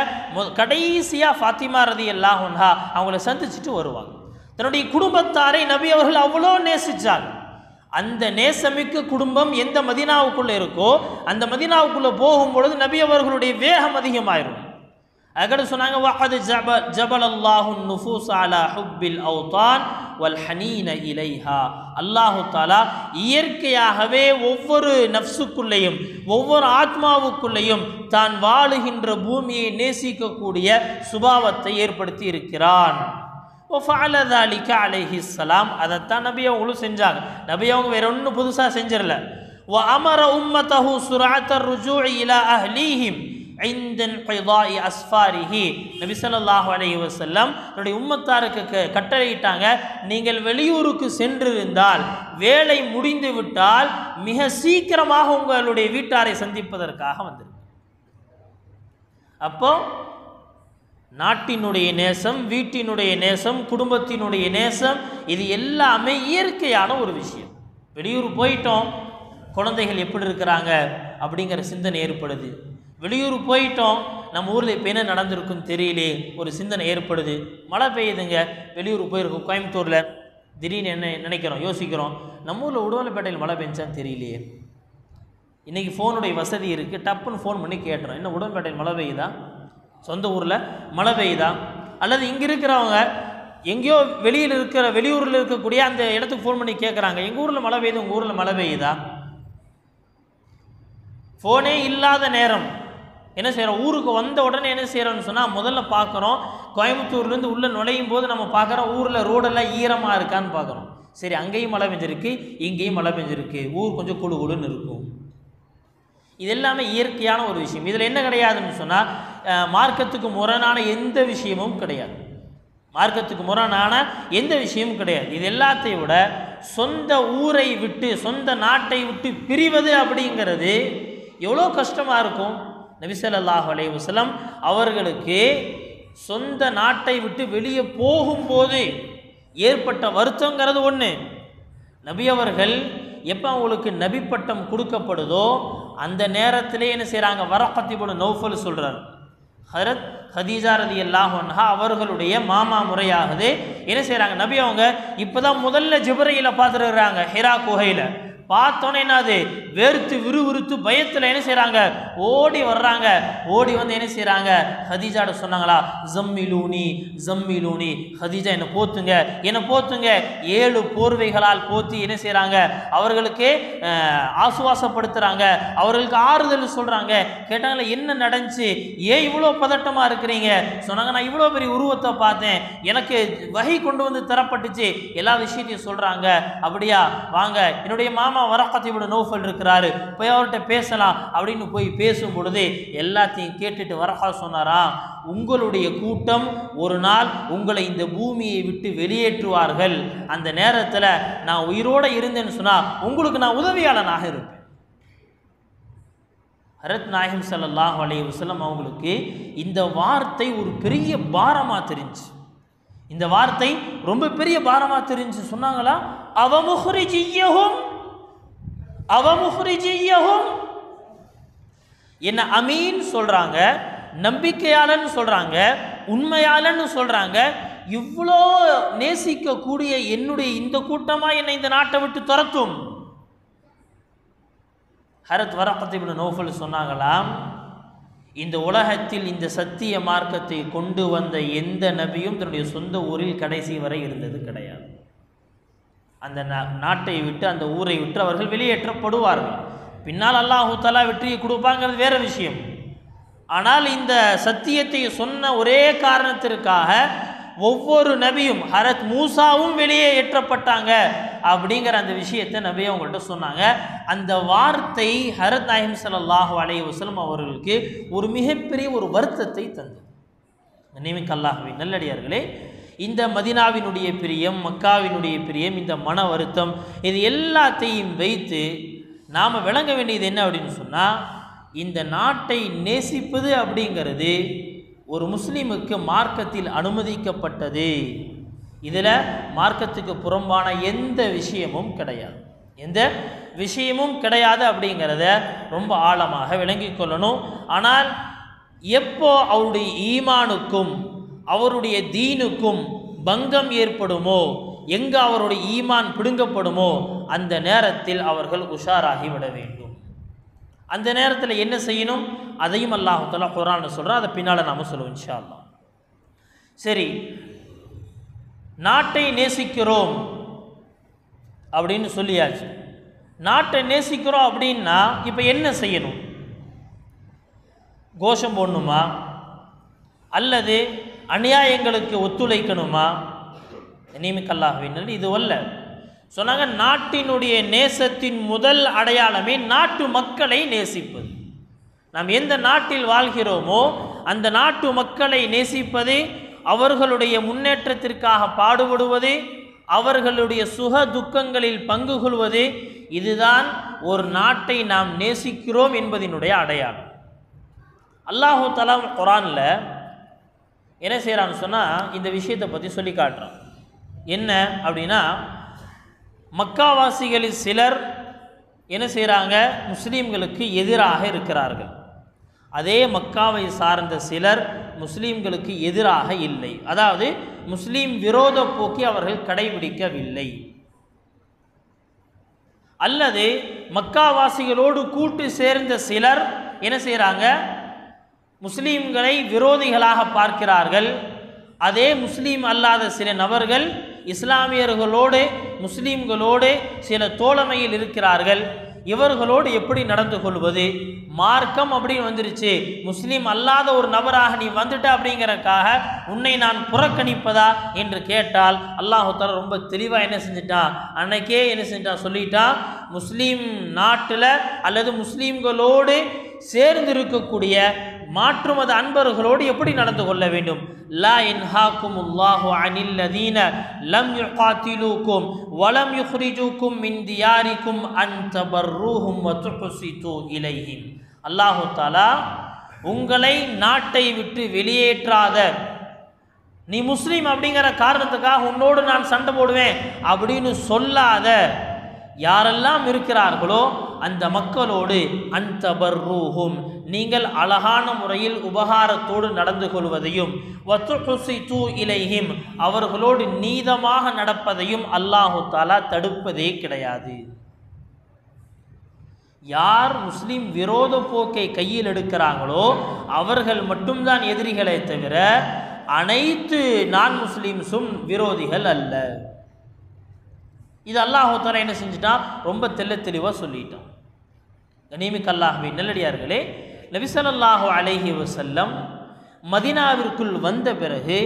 கடைசியாக ஃபாத்திமா ரலியல்லாஹு அன்ஹா அவங்கள சந்திச்சுட்டு வருவாங்க. தன்னுடைய குடும்பத்தாரை நபி அவர்கள் அவ்வளோ நேசிச்சாங்க. அந்த நேசமிக்க குடும்பம் எந்த மதீனாவுக்குள்ளே இருக்கோ அந்த மதீனாவுக்குள்ளே போகும்பொழுது நபி அவர்களுடைய வேகம் அதிகமாயிரும். அதுக்கடுத்து சொன்னாங்க, வஅத் ஜபலல்லாஹு நுஃபூஸ அலா ஹுப்பில் அவ்தான் வல் ஹனீன இலைஹா. அல்லாஹு தஆலா இயற்கையாகவே ஒவ்வொரு நஃப்ஸுக்குள்ளேயும் ஒவ்வொரு ஆத்மாவுக்குள்ளேயும் தான் வாழுகின்ற பூமியை நேசிக்கக்கூடிய சுபாவத்தை ஏற்படுத்தி இருக்கிறான். وفعل ذلك عليه السلام. அதைத்தான் நபி அவங்களும் செஞ்சாங்க. நபி அவங்க வேற ஒன்றும் புதுசாக செஞ்சிடல. وأمر أمته سرعة الرجوع إلى أهليهم عند انقضاء أسفاره. நபி ஸல்லல்லாஹு அலைஹி வஸல்லம் தன்னுடைய உம்மத்தாருக்கு கட்டளையிட்டாங்க, நீங்கள் வெளியூருக்கு சென்றிருந்தால் வேலை முடிந்து விட்டால் மிக சீக்கிரமாக உங்களுடைய வீட்டாரை சந்திப்பதற்காக வந்திருக்கு. அப்போ நாட்டினுடைய நேசம், வீட்டினுடைய நேசம், குடும்பத்தினுடைய நேசம், இது எல்லாமே இயற்கையான ஒரு விஷயம். வெளியூர் போயிட்டோம், குழந்தைகள் எப்படி இருக்கிறாங்க அப்படிங்கிற சிந்தனை ஏற்படுது. வெளியூர் போயிட்டோம், நம்ம ஊரில் இப்போ என்ன நடந்திருக்குன்னு தெரியலே ஒரு சிந்தனை ஏற்படுது. மழை பெய்யுதுங்க, வெளியூர் போயிருக்கோம், கோயம்புத்தூரில் திடீர்னு என்ன நினைக்கிறோம், யோசிக்கிறோம், நம்ம ஊரில் உடுமலைப்பேட்டையில் மழை பெஞ்சான்னு தெரியலையே. இன்றைக்கி ஃபோனுடைய வசதி இருக்குது, டப்புன்னு ஃபோன் பண்ணி கேட்டுறோம், என்ன உடுமலைப்பேட்டையில் மழை பெய்யுதா, சொந்த ஊரில் மழை பெய்யுதா, அல்லது இங்கே இருக்கிறவங்க எங்கேயோ வெளியூரில் இருக்கக்கூடிய அந்த இடத்துக்கு ஃபோன் பண்ணி கேட்குறாங்க, எங்கள் ஊரில் மழை பெய்யுது, உங்கள் ஊரில் மழை பெய்யுதா. ஃபோனே இல்லாத நேரம் என்ன செய்கிறோம், ஊருக்கு வந்த உடனே என்ன செய்கிறோம்னு சொன்னால் முதல்ல பார்க்குறோம், கோயம்புத்தூர்லேருந்து உள்ளே நுழையும் போது நம்ம பார்க்குறோம் ஊரில் ரோடெல்லாம் ஈரமாக இருக்கான்னு பார்க்குறோம். சரி, அங்கேயும் மழை பெஞ்சிருக்கு, இங்கேயும் மழை பெஞ்சிருக்கு, ஊர் கொஞ்சம் குழு குழுன்னு இருக்கும். இது எல்லாமே இயற்கையான ஒரு விஷயம். இதில் என்ன கிடையாதுன்னு சொன்னால் மார்க்கத்துக்கு முரணான எந்த விஷயமும் கிடையாது. மார்க்கத்துக்கு முரணான எந்த விஷயமும் கிடையாது. இது எல்லாத்தையும் விட சொந்த ஊரை விட்டு சொந்த நாட்டை விட்டு பிரிவது அப்படிங்கிறது எவ்வளோ கஷ்டமாக இருக்கும். நபி ஸல்லல்லாஹு அலைஹி வஸல்லம் அவர்களுக்கு சொந்த நாட்டை விட்டு வெளியே போகும்போது ஏற்பட்ட வருத்தங்கிறது ஒன்று. நபி அவர்கள் எப்போ அவங்களுக்கு நபி பட்டம் கொடுக்கப்படுதோ அந்த நேரத்திலே என்ன செய்கிறாங்க, வரக்கத் இப்னு நௌஃபல் சொல்கிறார், ஹஜ்ரத் ஹதீஜா ரலியல்லாஹு அன்ஹா அவர்களுடைய மாமா முறையாகுது. என்ன செய்கிறாங்க, நபி அவங்க இப்போ தான் முதல்ல ஜிப்ரீலை பார்த்துருக்குறாங்க ஹிரா குகையில். பார்த்தோன்னே என்னது, வெறுத்து விறுவிறுத்து பயத்தில் என்ன செய்கிறாங்க, ஓடி வர்றாங்க. ஓடி வந்து என்ன செய்கிறாங்க, ஹதீஜாட்ட சொன்னாங்களா, ஜம்மிலூனி ஜம்மிலூனி, ஹதீஜா என்னை போத்துங்க என்னை போத்துங்க. 7 போர்வைகளால் போத்தி என்ன செய்கிறாங்க, அவர்களுக்கு ஆசுவாசப்படுத்துகிறாங்க, அவர்களுக்கு ஆறுதல் சொல்கிறாங்க. கேட்டாங்களா, என்ன நடந்துச்சு, ஏன் இவ்வளோ பதட்டமாக இருக்கிறீங்க. சொன்னாங்க, நான் இவ்வளோ பெரிய உருவத்தை பார்த்தேன், எனக்கு வகை கொண்டு வந்து தரப்பட்டுச்சு, எல்லா விஷயத்தையும் சொல்கிறாங்க. அப்படியா, வாங்க, என்னுடைய மாமா வரக்கத் இப்னு நௌஃபல் இருக்கிறாரு, போய் அவர்கிட்ட பேசலாம் அப்படின்னு போய் பேசும் பொழுது எல்லாத்தையும் கேட்டுட்டு வரக்கா சொன்னாராம், உங்களுடைய கூட்டம் ஒரு நாள் உங்களை இந்த பூமியை விட்டு வெளியேற்றுவார்கள், அந்த நேரத்தில் நான் உயிரோடு இருந்தேன்னு சொன்னால் உங்களுக்கு நான் உதவியாளனாக இருப்பேன். ஹஜ்ரத் நாயகம் ஸல்லல்லாஹு அலைஹி வஸல்லம் அவங்களுக்கு இந்த வார்த்தை ஒரு பெரிய பாரமாக தெரிஞ்சு, இந்த வார்த்தை ரொம்ப பெரிய பாரமாக தெரிஞ்சு. சொன்னாங்களா, அவமுஹ்ரிஜியஹும் என்ன அமீன் சொல்றாங்க, நம்பிக்கையாளன்னு சொல்றாங்க, உண்மையாளன்னு சொல்றாங்க. இவ்வளோ நேசிக்கக்கூடிய என்னுடைய இந்த கூட்டமா என்னை இந்த நாட்டை விட்டு துரத்தும். ஹஜ்ரத் வரக்கத் இப்னு நௌஃபல் சொன்னாங்களாம், இந்த உலகத்தில் இந்த சத்திய மார்க்கத்தை கொண்டு வந்த எந்த நபியும் தன்னுடைய சொந்த ஊரில் கடைசி வரை இருந்தது கிடையாது. அந்த நாட்டை விட்டு அந்த ஊரை விட்டு அவர்கள் வெளியேற்றப்படுவார்கள். பின்னால் அல்லாஹு தஆலா வெற்றியை கொடுப்பாங்கிறது வேற விஷயம். ஆனால் இந்த சத்தியத்தை சொன்ன ஒரே காரணத்திற்காக ஒவ்வொரு நபியும் ஹரத் மூசாவும் வெளியே ஏற்றப்பட்டாங்க அப்படிங்கிற அந்த விஷயத்தை நபி அவங்கள்ட்ட சொன்னாங்க. அந்த வார்த்தை ஹரத் நாயகம் ஸல்லல்லாஹு அலைஹி வஸல்லம் அவர்களுக்கு ஒரு மிகப்பெரிய ஒரு வருத்தத்தை தந்தது. நிமிக் அல்லாஹ்வின் நல்லடியார்களே, இந்த மதினாவினுடைய பிரியம், மக்காவினுடைய பிரியம், இந்த மன வருத்தம், இது எல்லாத்தையும் வைத்து நாம் விளங்க வேண்டியது என்ன அப்படின்னு சொன்னால், இந்த நாட்டை நேசிப்பது அப்படிங்கிறது ஒரு முஸ்லீமுக்கு மார்க்கத்தில் அனுமதிக்கப்பட்டது. இதில் மார்க்கத்துக்கு புறம்பான எந்த விஷயமும் கிடையாது, எந்த விஷயமும் கிடையாது அப்படிங்கிறத ரொம்ப ஆழமாக விளங்கிக் கொள்ளணும். ஆனால் எப்போ அவருடைய ஈமானுக்கும் அவருடைய தீனுக்கும் பங்கம் ஏற்படுமோ, எங்கே அவருடைய ஈமான் பிடுங்கப்படுமோ, அந்த நேரத்தில் அவர்கள் உஷாராகி விட வேண்டும். அந்த நேரத்தில் என்ன செய்யணும் அதையும் அல்லாஹ் தஆலா குர்ஆன்ல சொல்கிறான். அதை பின்னால் நாம் சொல்லுவோம் இன்ஷா அல்லாஹ். சரி, நாட்டை நேசிக்கிறோம் அப்படின்னு சொல்லியாச்சு. நாட்டை நேசிக்கிறோம் அப்படின்னா இப்போ என்ன செய்யணும்? கோஷம் போடணுமா அல்லது அநியாயங்களுக்கு ஒத்துழைக்கணுமா? நிமிக் அல்லாஹ்வின் இது அல்ல சொன்னாங்க. நாட்டினுடைய நேசத்தின் முதல் அடையாளமே நாட்டு மக்களை நேசிப்பது. நாம் எந்த நாட்டில் வாழ்கிறோமோ அந்த நாட்டு மக்களை நேசிப்பது, அவர்களுடைய முன்னேற்றத்திற்காக பாடுபடுவது, அவர்களுடைய சுக துக்கங்களில் பங்கு கொள்வது, இதுதான் ஒரு நாட்டை நாம் நேசிக்கிறோம் என்பதனுடைய அடையாளம். அல்லாஹு தஆலா குர்ஆனில் என்ன செய்கிறான்னு சொன்னால் இந்த விஷயத்தை பற்றி சொல்லி காட்டுறான். என்ன அப்படின்னா, மக்காவாசிகளில் சிலர் என்ன செய்கிறாங்க, முஸ்லீம்களுக்கு எதிராக இருக்கிறார்கள். அதே மக்காவை சார்ந்த சிலர் முஸ்லீம்களுக்கு எதிராக இல்லை, அதாவது முஸ்லீம் விரோத போக்கை அவர்கள் கடைபிடிக்கவில்லை. அல்லது மக்காவாசிகளோடு கூட்டு சேர்ந்த சிலர் என்ன செய்கிறாங்க, முஸ்லீம்களை விரோதிகளாக பார்க்கிறார்கள். அதே முஸ்லீம் அல்லாத சில நபர்கள் இஸ்லாமியர்களோடு முஸ்லீம்களோடு சில தோழமையில் இருக்கிறார்கள். இவர்களோடு எப்படி நடந்து கொள்வது? மார்க்கம் அப்படின்னு வந்துருச்சு, முஸ்லீம் அல்லாத ஒரு நபராக நீ வந்துட்ட அப்படிங்கிறக்காக உன்னை நான் புறக்கணிப்பதா என்று கேட்டால் அல்லாஹு தஆலா ரொம்ப தெளிவாக என்ன செஞ்சிட்டான், அன்னைக்கே என்ன செஞ்சிட்டான் சொல்லிட்டான். முஸ்லீம் நாட்டில் அல்லது முஸ்லீம்களோடு சேர்ந்திருக்கக்கூடிய மாற்று மத அன்பர்களோடு எப்படி நடந்து கொள்ள வேண்டும்? லா இன்ஹாக்குமுல்லாஹு அனில் லதீன லம் யுகாத்திலூக்கும் வலம் யுக்ரிஜூக்கும் மின் தியாரிக்கும் அன் தபர்ரூஹும் வ துஹ்சிது இலைஹிம். அல்லாஹு தஆலா உங்களை நாட்டை விட்டு வெளியேற்றாத, நீ முஸ்லீம் அப்படிங்கிற காரணத்துக்காக உன்னோடு நான் சண்டை போடுவேன் அப்படின்னு சொல்லாத யாரெல்லாம் இருக்கிறார்களோ அந்த மக்களோடு அன்தபர்ரூஹும் நீங்கள் அழகான முறையில் உபகாரத்தோடு நடந்து கொள்வதையும் வத்துஹ்சிது இலைஹிம் அவர்களோடு நீதமாக நடப்பதையும் அல்லாஹு தஆலா தடுப்பதே கிடையாது. யார் முஸ்லீம் விரோத போக்கை கையில் எடுக்கிறாங்களோ அவர்கள் மட்டும்தான் எதிரிகளே தவிர அனைத்து நான் முஸ்லீம்ஸும் விரோதிகள் அல்ல. இது அல்லாஹு தஆலா என்ன செஞ்சிட்டான், ரொம்ப தெளிவாக சொல்லிட்டான். கனிமிக் அல்லாஹ்வின் நல்லடியார்களே, நபி ஸல்லல்லாஹு அலைஹி வஸல்லம் மதீனாவிற்குள் வந்த பிறகு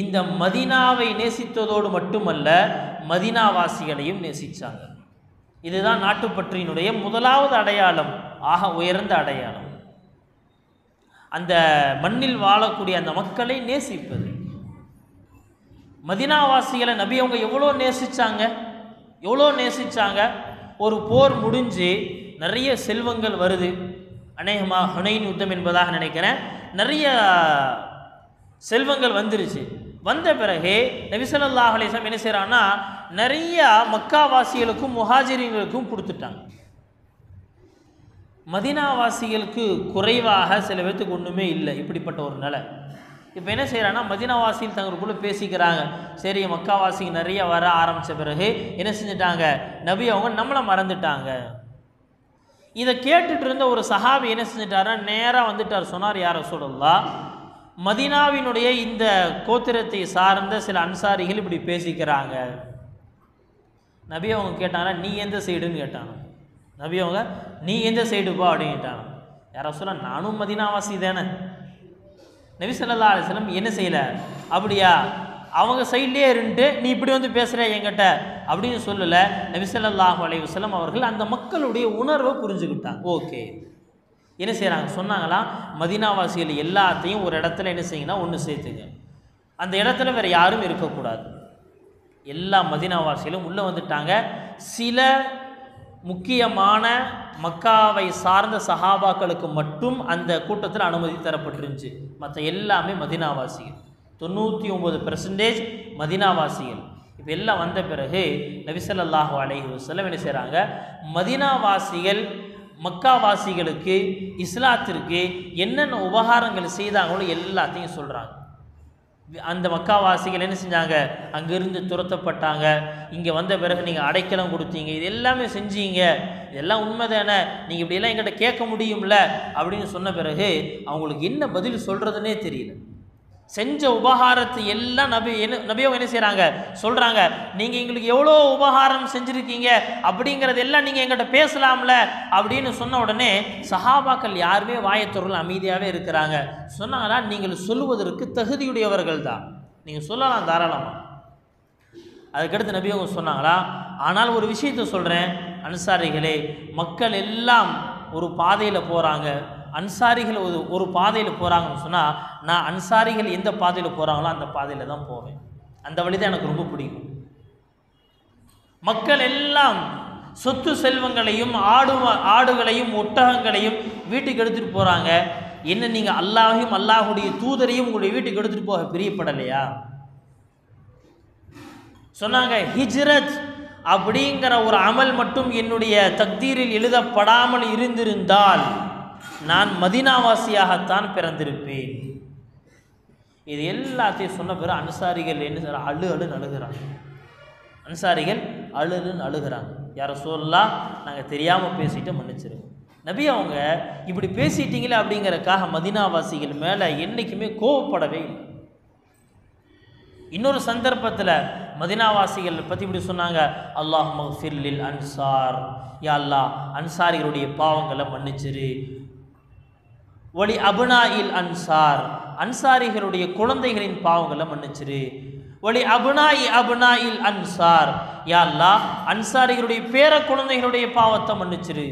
இந்த மதீனாவை நேசித்ததோடு மட்டுமல்ல மதீனாவாசிகளையும் நேசித்தாங்க. இதுதான் நாட்டுப்பற்றினுடைய முதலாவது அடையாளம், ஆக உயர்ந்த அடையாளம். அந்த மண்ணில் வாழக்கூடிய அந்த மக்களை நேசிப்பது. மதீனாவாசிகளை நபி அவங்க எவ்வளோ நேசிச்சாங்க. ஒரு போர் முடிஞ்சு நிறைய செல்வங்கள் வருது, அநேகமாக ஹுனைன் யுத்தம் என்பதாக நினைக்கிறேன். நிறைய செல்வங்கள் வந்துருச்சு. வந்த பிறகு நபி ஸல்லல்லாஹு அலைஹி வஸல்லம் என்ன செய்கிறாங்கன்னா, நிறைய மக்காவாசிகளுக்கும் முஹாஜிர்களுக்கும் கொடுத்துட்டாங்க. மதீனாவாசிகளுக்கு குறைவாக சில பேர்த்துக்கு ஒன்றுமே இல்லை. இப்படிப்பட்ட ஒரு நிலை. இப்போ என்ன செய்கிறாங்கன்னா, மதீனாவாசிகள் தங்களுக்குள்ளே பேசிக்கிறாங்க. சரி, மக்காவாசிக்கு நிறைய வர ஆரம்பித்த பிறகு என்ன செஞ்சிட்டாங்க, நபி அவங்க நம்மளை மறந்துட்டாங்க. இதை கேட்டுட்டு இருந்த ஒரு சஹாபி என்ன செஞ்சிட்டாரா, நேராக வந்துட்டார். சொன்னார், யா ரசூலல்லாஹ், மதீனாவினுடைய இந்த கோத்திரத்தை சார்ந்த சில அன்சாரிகள் இப்படி பேசிக்கிறாங்க. நபி அவங்க கேட்டாங்க, நீ எந்த சைடுன்னு கேட்டாங்க. நபி அவங்க, நீ எந்த சைடுப்பா அப்படின்னு கேட்டாங்க. யா ரசூலல்லாஹ், நானும் மதீனாவாசி தானே. நபி ஸல்லல்லாஹு அலைஹி வஸல்லம் என்ன செய்யலை, அப்படியா அவங்க சைட்லேயே இருந்துட்டு நீ இப்படி வந்து பேசுகிற என்கிட்ட அப்படின்னு சொல்லலை. நபி ஸல்லல்லாஹு அலைஹி வஸல்லம் அவர்கள் அந்த மக்களுடைய உணர்வை புரிஞ்சுக்கிட்டாங்க. ஓகே, என்ன செய்கிறாங்க சொன்னாங்களா, மதீனாவாசிகள் எல்லாத்தையும் ஒரு இடத்துல என்ன செய்யுங்கன்னா ஒன்று சேர்த்துங்க, அந்த இடத்துல வேறு யாரும் இருக்கக்கூடாது. எல்லா மதீனாவாசிகளும் உள்ளே வந்துட்டாங்க. சில முக்கியமான மக்காவை சார்ந்த சஹாபாக்களுக்கு மட்டும் அந்த கூட்டத்தில் அனுமதி தரப்பட்டிருந்துச்சு. மற்ற எல்லாமே மதீனாவாசிகள், 99% மதீனாவாசிகள். இப்போ எல்லாம் வந்த பிறகு நபி ஸல்லல்லாஹு அலைஹி வஸல்லம் என்ன செய்கிறாங்க, மதீனாவாசிகள் மக்காவாசிகளுக்கு இஸ்லாத்திற்கு என்னென்ன உபகாரங்கள் செய்தாங்களோ எல்லாத்தையும் சொல்கிறாங்க. அந்த மக்காவாசிகள் என்ன செஞ்சாங்க, அங்கேருந்து துரத்தப்பட்டாங்க, இங்கே வந்த பிறகு நீங்கள் அடைக்கலம் கொடுத்தீங்க, இது எல்லாமே செஞ்சீங்க, இதெல்லாம் உண்மை தானே, நீங்கள் இப்படியெல்லாம் எங்கிட்ட கேட்க முடியும்ல அப்படின்னு சொன்ன பிறகு அவங்களுக்கு என்ன பதில் சொல்கிறதுனே தெரியல. செஞ்ச உபகாரத்தை எல்லாம் நபியவங்க என்ன செய்கிறாங்க சொல்கிறாங்க, நீங்கள் எங்களுக்கு எவ்வளோ உபகாரம் செஞ்சுருக்கீங்க அப்படிங்கிறது எல்லாம் நீங்கள் எங்கிட்ட பேசலாம்ல அப்படின்னு சொன்ன உடனே சஹாபாக்கள் யாருமே வாயத்தொருள் அமைதியாகவே இருக்கிறாங்க. சொன்னாங்களா, நீங்கள் சொல்லுவதற்கு தகுதியுடையவர்கள் தான், நீங்கள் சொல்லலாம் தாராளமாக. அதுக்கடுத்து நபியவங்க சொன்னாங்களா, ஆனால் ஒரு விஷயத்தை சொல்கிறேன் அன்சாரிகளே, மக்கள் எல்லாம் ஒரு பாதையில் போகிறாங்க, அன்சாரிகள் ஒரு பாதையில் போகிறாங்கன்னு சொன்னால் நான் அன்சாரிகள் எந்த பாதையில் போகிறாங்களோ அந்த பாதையில் தான் போவேன், அந்த வழி தான் எனக்கு ரொம்ப பிடிக்கும். மக்கள் எல்லாம் சொத்து செல்வங்களையும் ஆடுகளையும் ஒட்டகங்களையும் வீட்டுக்கு எடுத்துகிட்டு போகிறாங்க, என்ன நீங்கள் அல்லாஹையும் அல்லாஹுடைய தூதரையும் உங்களுடைய வீட்டுக்கு எடுத்துகிட்டு போக பிரியப்படலையா? சொன்னாங்க, ஹிஜ்ரத் அப்படிங்கிற ஒரு அமல் மட்டும் என்னுடைய தக்தீரில் எழுதப்படாமல் இருந்திருந்தால் நான் மதீனாவாசியாகத்தான் பிறந்திருப்பேன். இது எல்லாத்தையும் சொன்ன பிறகு அன்சாரிகள் என்ன செய்றாங்க, அழுன்னு அழுகிறாங்க. அன்சாரிகள் அழுன்னு அழுகிறாங்க. யார சொல்லலாம், நாங்கள் தெரியாமல் பேசிட்டு மன்னிச்சிருங்க. நபி அவங்க இப்படி பேசிட்டீங்களே அப்படிங்கிறக்காக மதீனாவாசிகள் மேலே என்றைக்குமே கோவப்படவே இல்லை. இன்னொரு சந்தர்ப்பத்தில் மதீனாவாசிகள் பற்றி இப்படி சொன்னாங்க, அல்லாஹ் மக்ஃபிர் லில் அன்சார், யா அல்லாஹ் அன்சாரிகளுடைய பாவங்களை மன்னிச்சிரு. ஒலி அபுனாயில் அன்சார், அன்சாரிகளுடைய குழந்தைகளின் பாவங்களை மன்னிச்சிரு. ஒலி அபுனாயில் அன்சார், யா அல்லாஹ் அன்சாரிகளுடைய பேர குழந்தைகளுடைய பாவத்தை மன்னிச்சிரு.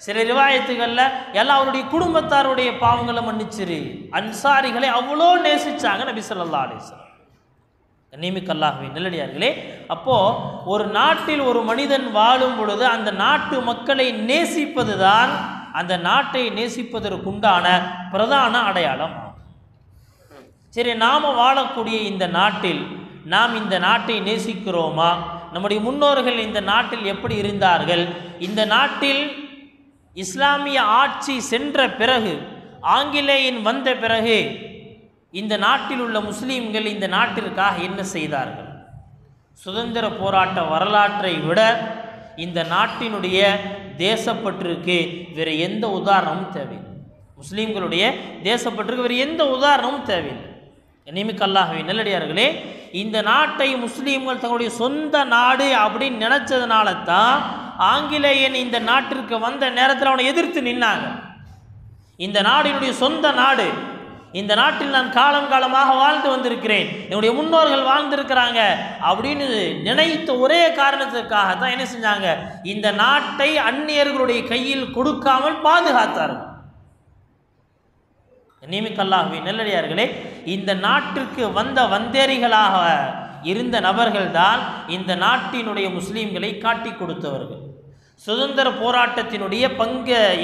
சில ரிவாயத்துகளில் எல்லாம் அவருடைய குடும்பத்தாருடைய பாவங்களை மன்னிச்சிரு. அன்சாரிகளை அவ்வளோ நேசிச்சாங்க நபி ஸல்லல்லாஹு அலைஹி வஸல்லம். கண்ணியமிக்க நல்லடியார்களே, அப்போது ஒரு நாட்டில் ஒரு மனிதன் வாழும் பொழுது அந்த நாட்டு மக்களை நேசிப்பது தான் அந்த நாட்டை நேசிப்பதற்குண்டான பிரதான அடையாளம். சரி, நாம் வாழக்கூடிய இந்த நாட்டில் நாம் இந்த நாட்டை நேசிக்கிறோமா? நம்முடைய முன்னோர்கள் இந்த நாட்டில் எப்படி இருந்தார்கள்? இந்த நாட்டில் இஸ்லாமிய ஆட்சி சென்ற பிறகு, ஆங்கிலேயன் வந்த பிறகு இந்த நாட்டில் உள்ள முஸ்லீம்கள் இந்த நாட்டிற்காக என்ன செய்தார்கள்? சுதந்திர போராட்ட வரலாற்றை விட இந்த நாட்டினுடைய தேசப்பற்றுக்கு வேறு எந்த உதாரணமும் தேவையில்லை. முஸ்லீம்களுடைய தேசப்பற்றுக்கு வேறு எந்த உதாரணமும் தேவையில்லை. கண்ணியமிக்க அல்லாஹ்வின் நல்லடியார்களே, இந்த நாட்டை முஸ்லீம்கள் தங்களுடைய சொந்த நாடு அப்படின்னு நினச்சதுனால தான் ஆங்கிலேயன் இந்த நாட்டிற்கு வந்த நேரத்தில் அவனை எதிர்த்து நின்னாங்க. இந்த நாடினுடைய சொந்த நாடு, இந்த நாட்டில் நான் காலம் காலமாக வாழ்ந்து வந்திருக்கிறேன், என்னுடைய முன்னோர்கள் வாழ்ந்திருக்கிறாங்க அப்படின்னு நினைத்த ஒரே காரணத்துக்காக தான் என்ன செஞ்சாங்க, இந்த நாட்டை அந்நியர்களுடைய கையில் கொடுக்காமல் பாதுகாத்தார்கள். கண்ணியமிக்க அல்லாஹ்வின் நல்லடியார்களே, இந்த நாட்டிற்கு வந்த வந்தேரிகளாக இருந்த நபர்கள் தான் இந்த நாட்டினுடைய முஸ்லீம்களை காட்டி கொடுத்தவர்கள். சுதந்திர போராட்டத்தினுடைய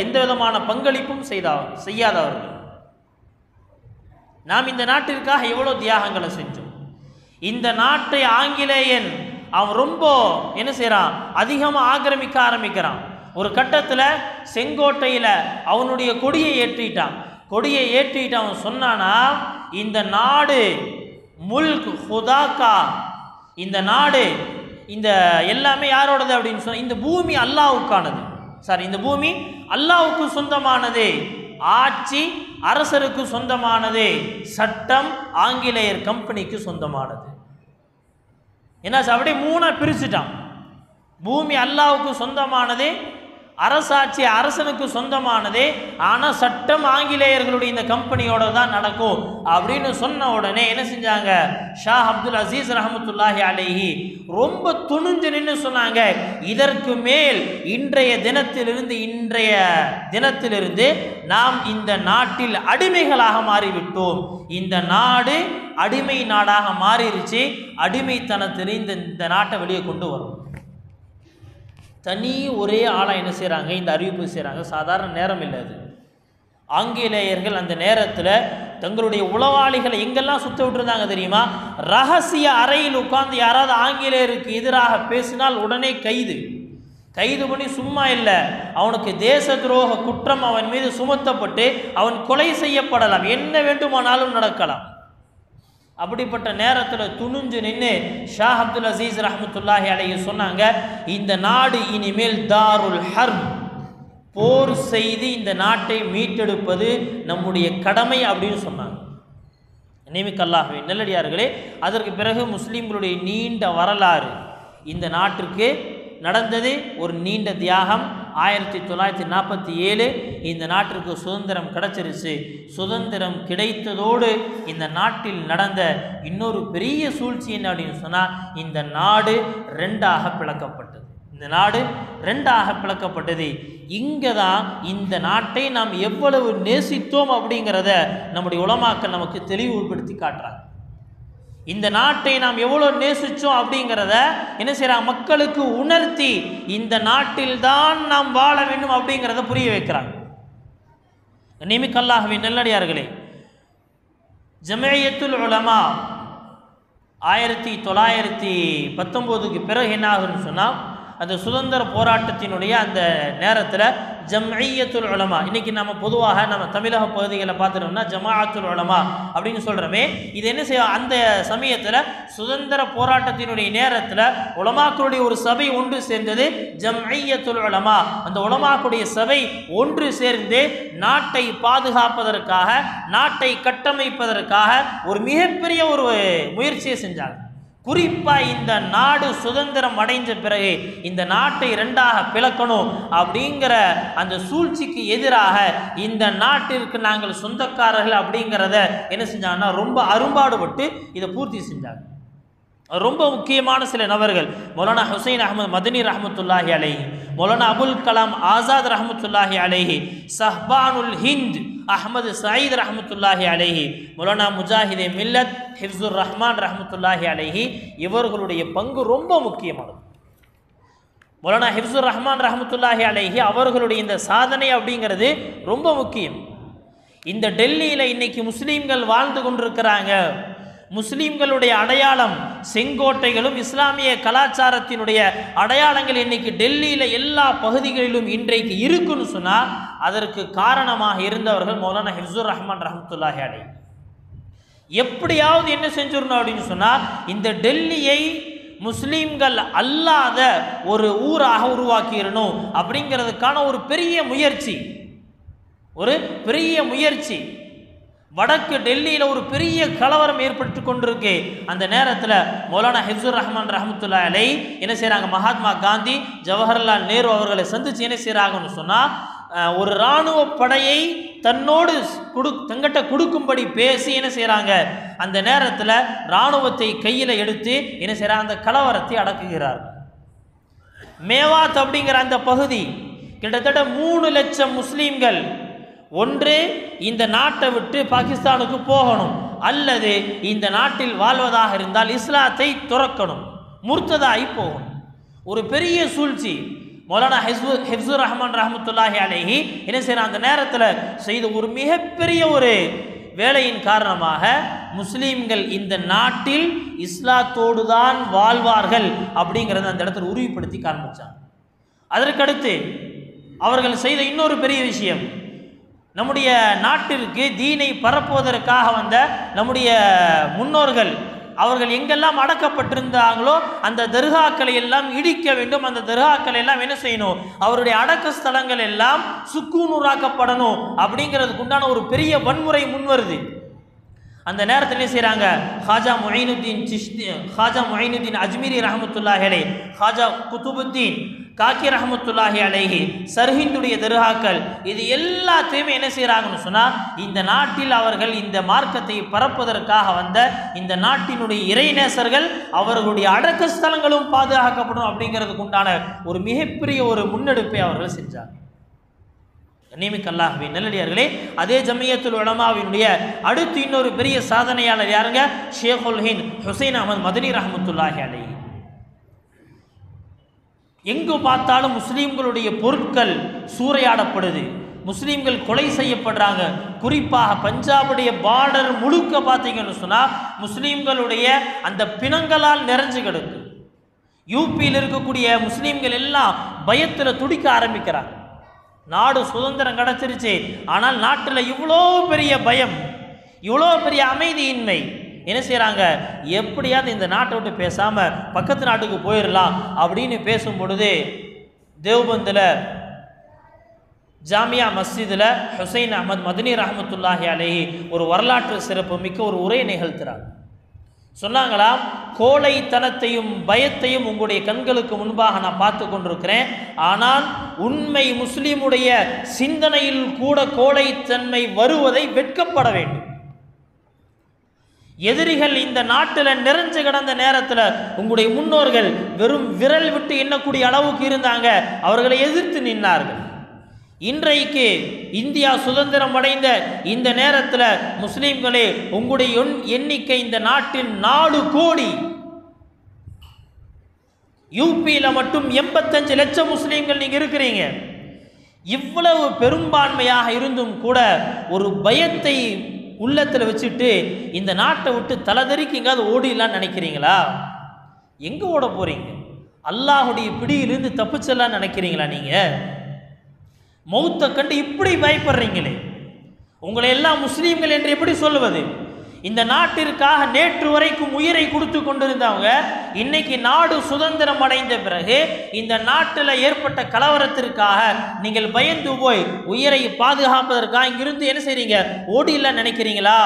எந்த விதமான பங்களிப்பும் செய்யாதவர்கள். நாம் இந்த நாட்டிற்காக எவ்வளோ தியாகங்களை செஞ்சோம். இந்த நாட்டை ஆங்கிலேயன் அவன் ரொம்ப என்ன செய்கிறான், அதிகமாக ஆக்கிரமிக்க ஆரம்பிக்கிறான். ஒரு கட்டத்தில் செங்கோட்டையில் அவனுடைய கொடியை ஏற்றிட்டான். கொடியை ஏற்றிட்டு அவன் சொன்னானா, இந்த நாடு முல்க் ஹுதாக்கா, இந்த நாடு இந்த எல்லாமே யாரோடது அப்படின்னு சொன்ன, இந்த பூமி அல்லாஹ்வுக்கானது. இந்த பூமி அல்லாஹ்வுக்கு சொந்தமானது, ஆட்சி அரசருக்கு சொந்தமானது, சட்டம் ஆங்கிலேயர் கம்பெனிக்கு சொந்தமானது. என்ன அப்படியே மூணா பிரிச்சுட்டான். பூமி அல்லாஹ்வுக்கு சொந்தமானது, அரசாட்சி அரசனுக்கு சொந்தமானதே, ஆனால் சட்டம் ஆங்கிலேயர்களுடைய இந்த கம்பெனியோட தான் நடக்கும் அப்படின்னு சொன்ன உடனே என்ன செஞ்சாங்க, ஷா அப்துல் அசீஸ் ரஹமத்துல்லாஹி அலைஹி ரொம்ப துணிஞ்சு நின்று சொன்னாங்க, இதற்கு மேல் இன்றைய தினத்திலிருந்து நாம் இந்த நாட்டில் அடிமைகளாக மாறிவிட்டோம். இந்த நாடு அடிமை நாடாக மாறிடுச்சு. அடிமைத்தனத்திலிருந்து இந்த நாட்டை வெளியே கொண்டு வரும். தனி ஒரே ஆளாக என்ன செய்கிறாங்க, இந்த அறிவிப்பு செய்கிறாங்க. சாதாரண நேரம் இல்லை அது. ஆங்கிலேயர்கள் அந்த நேரத்தில் தங்களுடைய உளவாளிகளை எங்கெல்லாம் சுத்த விட்டுருந்தாங்க தெரியுமா? ரகசிய அறையில் உட்கார்ந்து யாராவது ஆங்கிலேயருக்கு எதிராக பேசினால் உடனே கைது பண்ணி சும்மா இல்லை, அவனுக்கு தேச துரோக குற்றம் அவன் மீது சுமத்தப்பட்டு அவன் கொலை செய்யப்படலாம், என்ன வேண்டுமானாலும் நடக்கலாம். அப்படிப்பட்ட நேரத்தில் துணிஞ்சு நின்று ஷா அப்துல் அசீஸ் ரஹமத்துல்லாஹி அலைஹி சொன்னாங்க, இந்த நாடு இனிமேல் தாருல் ஹர்ப், போர் செய்து இந்த நாட்டை மீட்டெடுப்பது நம்முடைய கடமை அப்படின்னு சொன்னாங்க. நிமிக்கல்லாகவே நல்லடியார்களே, அதற்கு பிறகு முஸ்லீம்களுடைய நீண்ட வரலாறு, இந்த நாட்டிற்கு நடந்தது ஒரு நீண்ட தியாகம். 1947 இந்த நாட்டிற்கு சுதந்திரம் கிடைச்சிருச்சு. சுதந்திரம் கிடைத்ததோடு இந்த நாட்டில் நடந்த இன்னொரு பெரிய சூழ்ச்சி என்ன அப்படின்னு சொன்னால், இந்த நாடு ரெண்டாக பிளக்கப்பட்டது. இங்கே தான் இந்த நாட்டை நாம் எவ்வளவு நேசித்தோம் அப்படிங்கிறத நம்முடைய உலமாக்கள் நமக்கு தெளிவுபடுத்தி காட்டுறாங்க. இந்த நாட்டை நாம் எவ்வளோ நேசித்தோம் அப்படிங்கிறத என்ன செய்கிறாங்க, மக்களுக்கு உணர்த்தி இந்த நாட்டில் தான் நாம் வாழ வேண்டும் அப்படிங்கிறத புரிய வைக்கிறாங்க. நிமிக்கல்லாகவே நல்லடியார்களே, ஜமியத்துல் உலமா 1919க்கு பிறகு என்ன ஆகுதுன்னு சொன்னால், அந்த சுதந்திர போராட்டத்தினுடைய அந்த நேரத்தில் ஜம்இய்யத்துல் உலமா, இன்றைக்கி நம்ம பொதுவாக நம்ம தமிழக பகுதிகளில் பார்த்துட்டோம்னா ஜமாஅத்துல் உலமா அப்படின்னு சொல்கிறோமே, இது என்ன செய்ய, அந்த சமயத்தில் சுதந்திர போராட்டத்தினுடைய நேரத்தில் உலமாக்களுடைய ஒரு சபை ஒன்று சேர்ந்தது, ஜம்இய்யத்துல் உலமா. அந்த உலமாக்களுடைய சபை ஒன்று சேர்ந்து நாட்டை பாதுகாப்பதற்காக, நாட்டை கட்டமைப்பதற்காக ஒரு மிகப்பெரிய ஒரு முயற்சியை செஞ்சாங்க. குறிப்பாக இந்த நாடு சுதந்திரம் அடைஞ்ச பிறகு இந்த நாட்டை ரெண்டாக பிளக்கணும் அப்படிங்கிற அந்த சூழ்ச்சிக்கு எதிராக இந்த நாட்டிற்கு நாங்கள் சொந்தக்காரர்கள் அப்படிங்கிறத என்ன செஞ்சாங்கன்னா ரொம்ப அரும்பாடுபட்டு இதை பூர்த்தி செஞ்சாங்க. ரொம்ப முக்கியமான சில நபர்கள் மௌலானா ஹுசைன் அஹமது மதனி ரஹமத்துல்லாஹி அலைஹி, மௌலானா அபுல் கலாம் ஆசாத் ரஹமத்துல்லாஹி அலைஹி, சஹ்பானுல் ஹிந்த் அஹமது சயீத் ரஹமத்துல்லாஹி அலைஹி, மௌலானா முஜாஹிதே மில்லத் ஹிஃப்ஸுர் ரஹ்மான் ரஹமத்துல்லாஹி அலைஹி, இவர்களுடைய பங்கு ரொம்ப முக்கியமானது. மௌலானா ஹிஃப்ஸுர் ரஹ்மான் ரஹமத்துல்லாஹி அலைஹி அவர்களுடைய இந்த சாதனை அப்படிங்கிறது ரொம்ப முக்கியம். இந்த டெல்லியில் இன்னைக்கு முஸ்லீம்கள் வாழ்ந்து கொண்டிருக்கிறாங்க. முஸ்லீம்களுடைய அடையாளம் செங்கோட்டைகளும் இஸ்லாமிய கலாச்சாரத்தினுடைய அடையாளங்கள் இன்னைக்கு டெல்லியில் எல்லா பகுதிகளிலும் இன்றைக்கு இருக்குன்னு சொன்னால் அதற்கு காரணமாக இருந்தவர்கள் மௌலானா ஹிஃப்ஸுர் ரஹ்மான் ரஹமத்துல்லாஹி அலைஹி. எப்படியாவது என்ன செஞ்சிடணும் அப்படின்னு சொன்னால், இந்த டெல்லியை முஸ்லீம்கள் அல்லாத ஒரு ஊராக உருவாக்கிடணும் அப்படிங்கிறதுக்கான ஒரு பெரிய முயற்சி. வடக்கு டெல்லியில் ஒரு பெரிய கலவரம் ஏற்பட்டு கொண்டிருக்கு. அந்த நேரத்தில் மௌலானா ஹிஃப்ஸுர் ரஹ்மான் ரஹமத்துல்லாஹி அலைஹி என்ன செய்கிறாங்க, மகாத்மா காந்தி, ஜவஹர்லால் நேரு அவர்களை சந்திச்சு என்ன செய்கிறாங்கன்னு சொன்னால், ஒரு இராணுவ படையை தங்கிட்ட கொடுக்கும்படி பேசி என்ன செய்கிறாங்க, அந்த நேரத்தில் இராணுவத்தை கையில் எடுத்து என்ன செய்கிறாங்க, அந்த கலவரத்தை அடக்குகிறார். மேவாத் அப்படிங்கிற அந்த பகுதி கிட்டத்தட்ட 3 லட்சம் முஸ்லீம்கள் ஒன்று இந்த நாட்டை விட்டு பாகிஸ்தானுக்கு போகணும், அல்லது இந்த நாட்டில் வாழ்வதாக இருந்தால் இஸ்லாத்தை துறக்கணும், முர்த்ததாகி போகணும். ஒரு பெரிய சூழ்ச்சி. மௌலானா ஹிஃப்ஸுர் ரஹ்மான் ரஹமத்துல்லாஹி அலைஹி என்ன செய்யறாங்க, அந்த நேரத்தில் செய்த ஒரு மிகப்பெரிய ஒரு வேலையின் காரணமாக முஸ்லீம்கள் இந்த நாட்டில் இஸ்லாத்தோடு தான் வாழ்வார்கள் அப்படிங்கிறத அந்த இடத்துல உறுதிப்படுத்தி காண்பிச்சாங்க. அதற்கடுத்து அவர்கள் செய்த இன்னொரு பெரிய விஷயம், நம்முடைய நாட்டிற்கு தீனை பரப்புவதற்காக வந்த நம்முடைய முன்னோர்கள் அவர்கள் எங்கெல்லாம் அடக்கப்பட்டிருந்தாங்களோ அந்த தர்காக்களை எல்லாம் இடிக்க வேண்டும். அந்த தர்காக்களை எல்லாம் என்ன செய்யணும், அவருடைய அடக்க ஸ்தலங்கள் எல்லாம் சுக்கூனூராக்கப்படணும் அப்படிங்கிறதுக்கு உண்டான ஒரு பெரிய வன்முறை முன்வருது. அந்த நேரத்தில் என்ன செய்கிறாங்க, ஹாஜா முயினுத்தீன் அஜ்மீரி ரஹமத்துல்லாஹி அலைஹி, ஹாஜா குதுபுத்தீன் காக்கி ரஹமத்துல்லாஹி அலைஹி, சர்ஹிந்துடைய தர்காக்கள், இது எல்லாத்தையுமே என்ன செய்கிறாங்கன்னு சொன்னால், இந்த நாட்டில் அவர்கள் இந்த மார்க்கத்தை பரப்புவதற்காக வந்த இந்த நாட்டினுடைய இறைநேசர்கள் அவர்களுடைய அடக்க ஸ்தலங்களும் பாதுகாக்கப்படும் அப்படிங்கிறதுக்கு உண்டான ஒரு மிகப்பெரிய ஒரு முன்னெடுப்பை அவர்கள் செஞ்சாங்க. கண்ணியமிக்க அல்லாஹ்வின் நல்லடியார்களே, அதே ஜமியத்துல் உலமாவினுடைய அடுத்து இன்னொரு பெரிய சாதனையாளர் யாருங்க, ஷேகுல் ஹிந்த் ஹுசைன் அஹமத் மதனி ரஹமத்துல்லாஹி அலைஹி. எங்கு பார்த்தாலும் முஸ்லீம்களுடைய பொருட்கள் சூறையாடப்படுது, முஸ்லீம்கள் கொலை செய்யப்படுறாங்க. குறிப்பாக பஞ்சாபுடைய பார்டர் முழுக்க பார்த்தீங்கன்னு சொன்னால் முஸ்லீம்களுடைய அந்த பிணங்களால் நிறைஞ்சு கிடக்கு. யூபியில் இருக்கக்கூடிய முஸ்லீம்கள் எல்லாம் பயத்தில் துடிக்க ஆரம்பிக்கிறாங்க. நாடு சுதந்திரம் கிடச்சிருச்சு, ஆனால் நாட்டில் இவ்வளோ பெரிய பயம், இவ்வளோ பெரிய அமைதியின்மை. என்ன செய்கிறாங்க, எப்படியாவது இந்த நாட்டை விட்டு பேசாமல் பக்கத்து நாட்டுக்கு போயிடலாம் அப்படின்னு பேசும் பொழுது தேவ்பந்தில் ஜாமியா மஸ்ஜிதில் ஹுசைன் அஹமத் மதனி ரஹமத்துல்லாஹி அலைஹி ஒரு வரலாற்று சிறப்பு மிக்க ஒரு உரை நிகழ்த்துறாங்க. சொன்னாங்களாம், கோழைத்தனத்தையும் பயத்தையும் உங்களுடைய கண்களுக்கு முன்பாக நான் பார்த்து கொண்டிருக்கிறேன், ஆனால் உண்மை முஸ்லீமுடைய சிந்தனையில் கூட கோழைத்தன்மை வருவதை வெட்கப்பட வேண்டும். எதிரிகள் இந்த நாட்டில் நிறைஞ்சு கிடந்த நேரத்தில் உங்களுடைய முன்னோர்கள் வெறும் விரல் விட்டு எண்ணக்கூடிய அளவுக்கு இருந்தாங்க, அவர்களை எதிர்த்து நின்றார்கள். இன்றைக்கு இந்தியா சுதந்திரம் அடைந்த இந்த நேரத்தில் முஸ்லீம்களே உங்களுடைய எண்ணிக்கை இந்த நாட்டில் 4 கோடி. யூபியில் மட்டும் 85 லட்சம் முஸ்லீம்கள் நீங்க இருக்கிறீங்க. இவ்வளவு பெரும்பான்மையாக இருந்தும் கூட ஒரு பயத்தை உள்ளத்தில் வச்சுட்டு இந்த நாட்டை விட்டு தலைதறிக்கு எங்காவது ஓடிடலான்னு நினைக்கிறீங்களா? எங்க ஓட போறீங்க? அல்லாஹுடைய பிடியிலிருந்து தப்பிச்செல்லாம் நினைக்கிறீங்களா? நீங்க மௌத்தை கண்டு இப்படி பயப்படுறீங்களே, உங்களை எல்லாம் முஸ்லீம்கள் என்று எப்படி சொல்லுவது? இந்த நாட்டிற்காக நேற்று வரைக்கும் உயிரை கொடுத்து கொண்டிருந்தவங்க இன்னைக்கு நாடு சுதந்திரம் அடைந்த பிறகு இந்த நாட்டில் ஏற்பட்ட கலவரத்திற்காக நீங்கள் பயந்து போய் உயிரை பாதுகாப்பதற்காக இங்கிருந்து என்ன செய்றீங்க, ஓடில நினைக்கிறீங்களா?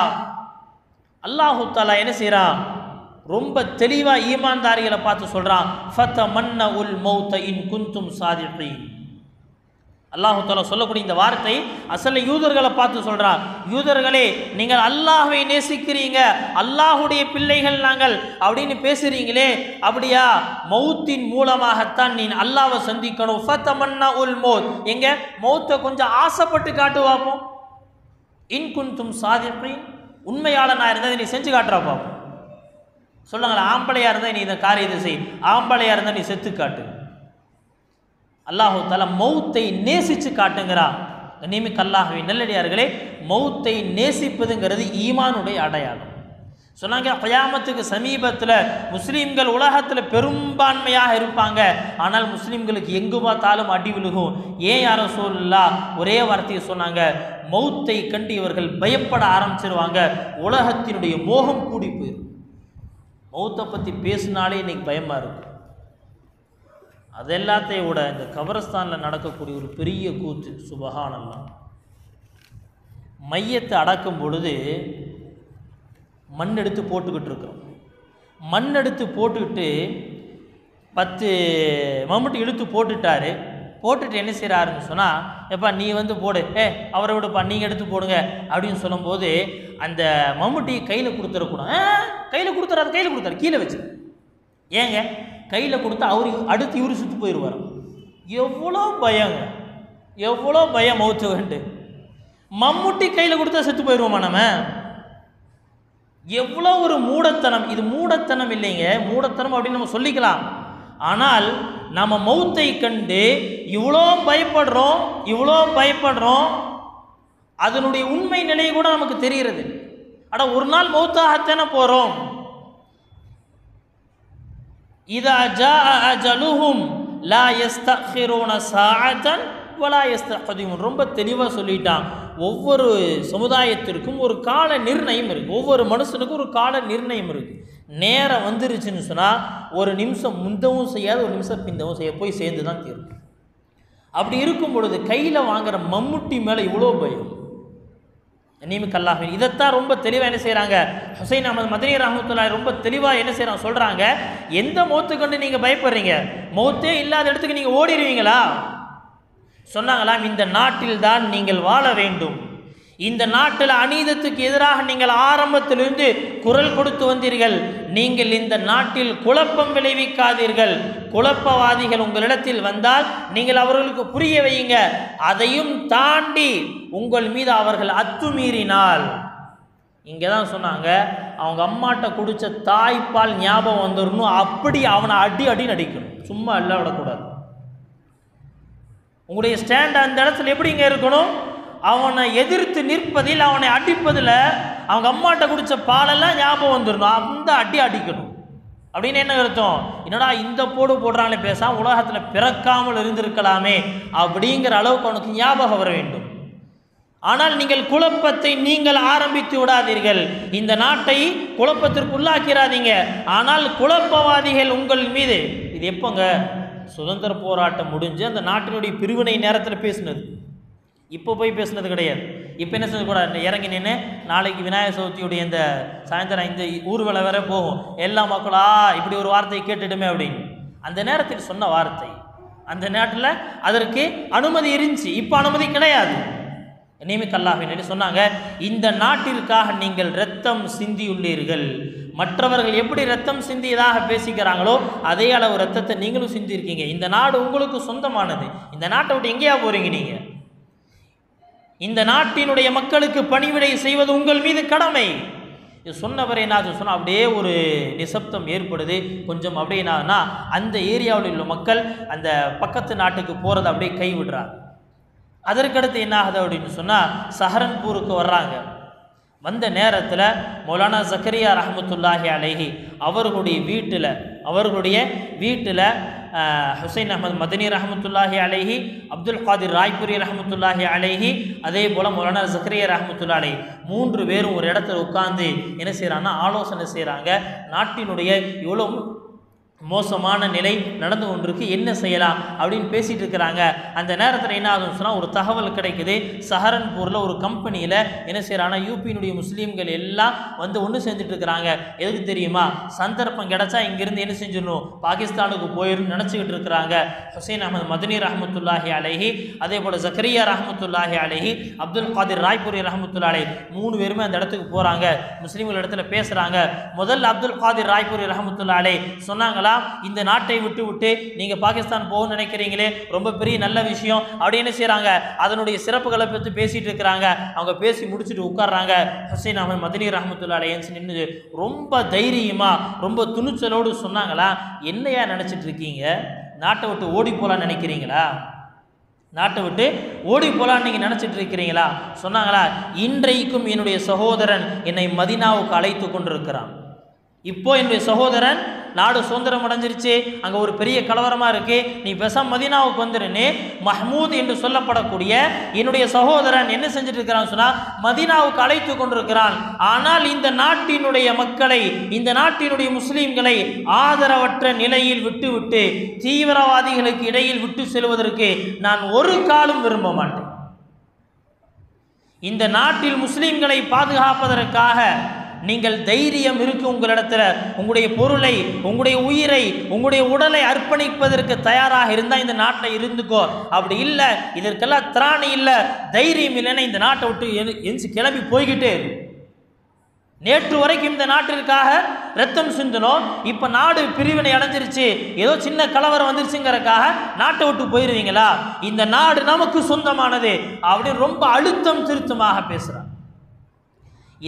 அல்லாஹு தஆலா என்ன செய்றான், ரொம்ப தெளிவா ஈமான்தாரிகளை பார்த்து சொல்றான், ஃபதமன்னஉல் மௌத இன் குன்தும் சாதிகீன். அல்லாஹு தஆலா சொல்லக்கூடிய இந்த வார்த்தை அசல்ல யூதர்களை பார்த்து சொல்றான், யூதர்களே நீங்கள் அல்லாஹ்வை நேசிக்கிறீங்க, அல்லாஹுடைய பிள்ளைகள் நாங்கள் அப்படின்னு பேசுறீங்களே, அப்படியா? மௌத்தின் மூலமாகத்தான் நீ அல்லாஹ்வை சந்திக்கணும். ஃபதமன்னஉல் மௌத், எங்க மௌத்தை கொஞ்சம் ஆசைப்பட்டு காட்டு பார்ப்போம். இன் குன்தும் சாதிகீன், உண்மையாளனா இருந்தால் நீ செஞ்சு காட்டுறா பார்ப்போம். சொல்லுங்களேன், ஆம்பளையா இருந்தால் நீ இந்த காரியத்தை செய், ஆம்பளையா இருந்தால் நீ செத்து காட்டு. அல்லாஹு தஆலா மௌத்தை நேசிச்சு காட்டுங்கிறான். கண்ணியமிக்க அல்லாஹ்வின் நல்லடியார்களே, மௌத்தை நேசிப்பதுங்கிறது ஈமானுடைய அடையாளம். சொன்னாங்க, கியாமத்துக்கு சமீபத்தில் முஸ்லீம்கள் உலகத்தில் பெரும்பான்மையாக இருப்பாங்க, ஆனால் முஸ்லீம்களுக்கு எங்கு பார்த்தாலும் அடி விழுகும். ஏன் யார ரசூலுல்லாஹ் ஒரே வார்த்தையை சொன்னாங்க, மௌத்தை கண்டு இவர்கள் பயப்பட ஆரம்பிச்சிருவாங்க, உலகத்தினுடைய மோகம் கூடி போயிடும். மௌத்தை பற்றி பேசினாலே இன்னைக்கு பயமா இருக்கு. அது எல்லாத்தையும் விட இந்த கபரஸ்தானில் நடக்கக்கூடிய ஒரு பெரிய கூத்து, சுபஹானல்லாஹ். மையத்தை அடக்கும் பொழுது மண் எடுத்து போட்டுக்கிட்டு இருக்கிறோம். மண் எடுத்து போட்டுக்கிட்டு 10 மம்முட்டி இழுத்து போட்டுட்டாரு. போட்டுட்டு என்ன செய்கிறாருன்னு சொன்னால், எப்பா நீ வந்து போடு, அவரை விடுப்பா நீங்கள் எடுத்து போடுங்க அப்படின்னு சொல்லும்போது அந்த மம்முட்டியை கையில் கொடுத்துடக்கூடாது. கையில் கொடுத்துறாரு, கையில் கொடுத்தாரு, கீழே வச்சு. ஏங்க கையில் கொடுத்தா அவரு அடுத்து இவரு சுற்றி போயிடுவார். எவ்வளோ பயங்க, எவ்வளோ பயம் மௌத்து வேண்டு. மம்முட்டி கையில் கொடுத்தா செத்து போயிடுவோமா நம்ம? எவ்வளோ ஒரு மூடத்தனம். இது மூடத்தனம் இல்லைங்க, மூடத்தனம் அப்படின்னு நம்ம சொல்லிக்கலாம். ஆனால் நம்ம மௌத்தை கண்டு இவ்வளோ பயப்படுறோம், இவ்வளோ பயப்படுறோம், அதனுடைய உண்மை நிலையை கூட நமக்கு தெரிகிறது. அட ஒரு நாள் மௌத்தாகத்தானே போகிறோம். இதா ஜாஅ அஜலுஹும் லா யஸ்தக்ஹிரூன சாஅத்தன் வலா யஸ்தக்திமூன். ரொம்ப தெளிவாக சொல்லிட்டான். ஒவ்வொரு சமுதாயத்திற்கும் ஒரு கால நிர்ணயம் இருக்குது, ஒவ்வொரு மனுஷனுக்கும் ஒரு கால நிர்ணயம் இருக்குது. நேரம் வந்துருச்சுன்னு சொன்னால் ஒரு நிமிஷம் முந்தவும் செய்யாது, ஒரு நிமிஷம் பிந்தவும் செய்ய போய் சேர்ந்து தான் தீரும். அப்படி இருக்கும் பொழுது கையில் வாங்குற மம்முட்டி மேலே இவ்வளோ பயம். நீமிக்கல்லாஹ். இதைத்தான் ரொம்ப தெளிவாக என்ன செய்கிறாங்க, ஹுசைன் அஹமது மதனி ரஹ்மத்துல்லாஹி ரொம்ப தெளிவாக என்ன செய்கிறாங்க சொல்கிறாங்க, எந்த மௌத்து கண்டு நீங்கள் பயப்படுறீங்க? மௌத்தே இல்லாத இடத்துக்கு நீங்கள் ஓடிடுவீங்களா? சொன்னாங்களாம், இந்த நாட்டில் தான் நீங்கள் வாழ வேண்டும். இந்த நாட்டில் அநீதத்துக்கு எதிராக நீங்கள் ஆரம்பத்திலிருந்து குரல் கொடுத்து வந்தீர்கள். நீங்கள் இந்த நாட்டில் குழப்பம் விளைவிக்காதீர்கள். குழப்பவாதிகள் உங்களிடத்தில் வந்தால் நீங்கள் அவர்களுக்கு புரிய வையுங்க. அதையும் தாண்டி உங்கள் மீது அவர்கள் அத்துமீறினால், இங்கே தான் சொன்னாங்க, அவங்க அம்மாட்ட குடித்த தாய்ப்பால் ஞாபகம் வந்துடணும், அப்படி அவனை அடி அடி நடிக்கணும், சும்மா எல்லாம் விடக்கூடாது. உங்களுடைய ஸ்டாண்ட் அந்த இடத்துல எப்படிங்க இருக்கணும்? அவனை எதிர்த்து நிற்பதில், அவனை அடிப்பதில் அவங்க அம்மாட்ட குடித்த பாலெல்லாம் ஞாபகம் வந்துடணும், அந்த அடி அடிக்கணும். அப்படின்னு என்ன அர்த்தம்? என்னடா இந்த போடு போடுறாங்களே, பேசாம உலகத்தில் பிறக்காமல் இருந்திருக்கலாமே அப்படிங்கிற அளவுக்கு அவனுக்கு ஞாபகம் வர வேண்டும். ஆனால் நீங்கள் குழப்பத்தை நீங்கள் ஆரம்பித்து விடாதீர்கள், இந்த நாட்டை குழப்பத்திற்கு உள்ளாக்கிறாதீங்க. ஆனால் குழப்பவாதிகள் உங்கள் மீது, இது எப்போங்க? சுதந்திர போராட்டம் முடிஞ்சு அந்த நாட்டினுடைய பிரிவினை நேரத்தில் பேசினது, இப்போ போய் பேசுனது கிடையாது. இப்போ என்ன செய்யக்கூடாது, இறங்கி நின்று நாளைக்கு விநாயகர் சதுர்த்தியுடைய இந்த சாயந்தரம் இந்த ஊர்வலம் வேற போகும், எல்லா மக்களா இப்படி ஒரு வார்த்தையை கேட்டுடுமே அப்படின்னு. அந்த நேரத்தில் சொன்ன வார்த்தை, அந்த நேரத்தில் அதற்கு அனுமதி இருந்துச்சு, இப்போ அனுமதி கிடையாது. நீமிக்கல்லாஹ் சொன்னாங்க, இந்த நாட்டிற்காக நீங்கள் இரத்தம் சிந்தியுள்ளீர்கள். மற்றவர்கள் எப்படி ரத்தம் சிந்தியதாக பேசிக்கிறாங்களோ அதே அளவு ரத்தத்தை நீங்களும் சிந்தியிருக்கீங்க. இந்த நாடு உங்களுக்கு சொந்தமானது. இந்த நாட்டை விட்டு எங்கேயா போறீங்க நீங்க? இந்த நாட்டினுடைய மக்களுக்கு பணிவிடை செய்வது உங்கள் மீது கடமை. இது சொன்னவரை என்ன சொன்னால் அப்படியே ஒரு நிசப்தம் ஏற்படுது. கொஞ்சம் அப்படியே என்னன்னா, அந்த ஏரியாவில் உள்ள மக்கள் அந்த பக்கத்து நாட்டுக்கு போகிறத அப்படியே கைவிடுறாங்க. அதற்கடுத்து என்ன ஆகுது அப்படின்னு சொன்னால், சஹரன்பூருக்கு வர்றாங்க. வந்த நேரத்தில் மௌலானா ஜக்கரியா ரஹ்மத்துல்லாஹி அலைஹி அவர்களுடைய வீட்டில் ஹுசைன் அஹமது மதனி ரஹ்மத்துல்லாஹி அலைஹி, அப்துல் காதிர் ராய்புரி ரஹ்மத்துல்லாஹி அலைஹி, அதே போல் மௌலானா ஜக்கரியா ரஹ்மத்துல்லா அலைஹி 3 பேரும் ஒரு இடத்துல உட்கார்ந்து என்ன செய்கிறாங்கன்னா ஆலோசனை செய்கிறாங்க. நாட்டினுடைய இவ்வளோ மோசமான நிலை நடந்து கொண்டிருக்கு, என்ன செய்யலாம் அப்படின்னு பேசிகிட்டு இருக்கிறாங்க. அந்த நேரத்தில் என்ன ஆகுதுன்னு சொன்னால், ஒரு தகவல் கிடைக்குது. சஹரன்பூரில் ஒரு கம்பெனியில் என்ன செய்கிறாங்கன்னா, யூபியினுடைய முஸ்லீம்கள் எல்லாம் வந்து ஒன்று செஞ்சுட்டு இருக்கிறாங்க. எதுக்கு தெரியுமா? சந்தர்ப்பம் கிடைச்சா இங்கேருந்து என்ன செஞ்சிடணும், பாகிஸ்தானுக்கு போயிடும் நினச்சிக்கிட்டு இருக்கிறாங்க. ஹுசைன் அஹமது மதனி ரஹ்மத்துல்லாஹி அலைஹி, அதே போல் ஜக்கரியா ரஹ்மத்துல்லாஹி அலைஹி, அப்துல் காதிர் ராய்புரி ரஹ்மத்துல்லாஹி அலைஹி 3 பேருமே அந்த இடத்துக்கு போகிறாங்க. முஸ்லீம்கள் இடத்துல பேசுகிறாங்க. முதல்ல அப்துல் காதிர் ராய்புரி ரஹ்மத்துல்லாஹி அலைஹி சொன்னாங்களா, இந்த நாட்டை விட்டு நீங்க பாகிஸ்தான் போகணும்னு நினைக்கிறீங்களே, ரொம்ப பெரிய நல்ல விஷயம் அப்படின்னு செய்றாங்க. அதனுடைய சிறப்புகளை பற்றி பேசிட்டு இருக்கிறாங்க. அவங்க பேசி முடிச்சுட்டு உட்கார்றாங்க. ஹுசைன் அஹமது மதனி ரஹ்மத்துல்லாஹி அலைஹி நின்று ரொம்ப தைரியமா ரொம்ப துணிச்சலோடு சொன்னாங்களா, என்னையா நினைச்சிட்டு இருக்கீங்க? நாட்டை விட்டு ஓடி போலான்னு நினைக்கிறீங்களா? நாட்டை விட்டு ஓடி போலான்னு நீங்கள் நினச்சிட்டு இருக்கிறீங்களா? சொன்னாங்களா, இன்றைக்கும் என்னுடைய சகோதரன் என்னை மதீனாவுக்கு அழைத்து கொண்டிருக்கிறான். இப்போ என்னுடைய சகோதரன், நாடு சுதந்திரம் அடைஞ்சிருச்சு, அங்கே ஒரு பெரிய கலவரமாக இருக்கு, நீ பேசாம மதீனாவுக்கு வந்துருன்னு மஹ்மூத் என்று சொல்லப்படக்கூடிய என்னுடைய சகோதரன் என்ன செஞ்சுட்டு இருக்கிறான்னு சொன்னால், மதீனாவுக்கு அழைத்து கொண்டிருக்கிறான். ஆனால் இந்த நாட்டினுடைய மக்களை, இந்த நாட்டினுடைய முஸ்லீம்களை ஆதரவற்ற நிலையில் விட்டுவிட்டு தீவிரவாதிகளுக்கு இடையில் விட்டு செல்வதற்கு நான் ஒரு காலம் விரும்ப மாட்டேன். இந்த நாட்டில் முஸ்லீம்களை பாதுகாப்பதற்காக நீங்கள் தைரியம் இருக்கு உங்களிடத்துல, உங்களுடைய பொருளை, உங்களுடைய உயிரை, உங்களுடைய உடலை அர்ப்பணிப்பதற்கு தயாராக இருந்தால் இந்த நாட்டில் இருந்துக்கோ. அப்படி இல்லை, இதற்கெல்லாம் திராணி இல்லை, தைரியம் இல்லைன்னா இந்த நாட்டை விட்டு கிளம்பி போய்கிட்டே இரு. நேற்று வரைக்கும் இந்த நாட்டிற்காக ரத்தம் சிந்தனோம், இப்போ நாடு பிரிவினை அடைஞ்சிருச்சு, ஏதோ சின்ன கலவரம் வந்துருச்சுங்கிறதுக்காக நாட்டை விட்டு போயிடுவீங்களா? இந்த நாடு நமக்கு சொந்தமானது அப்படின்னு ரொம்ப அழுத்தம் திருத்தமாக பேசுகிறார்.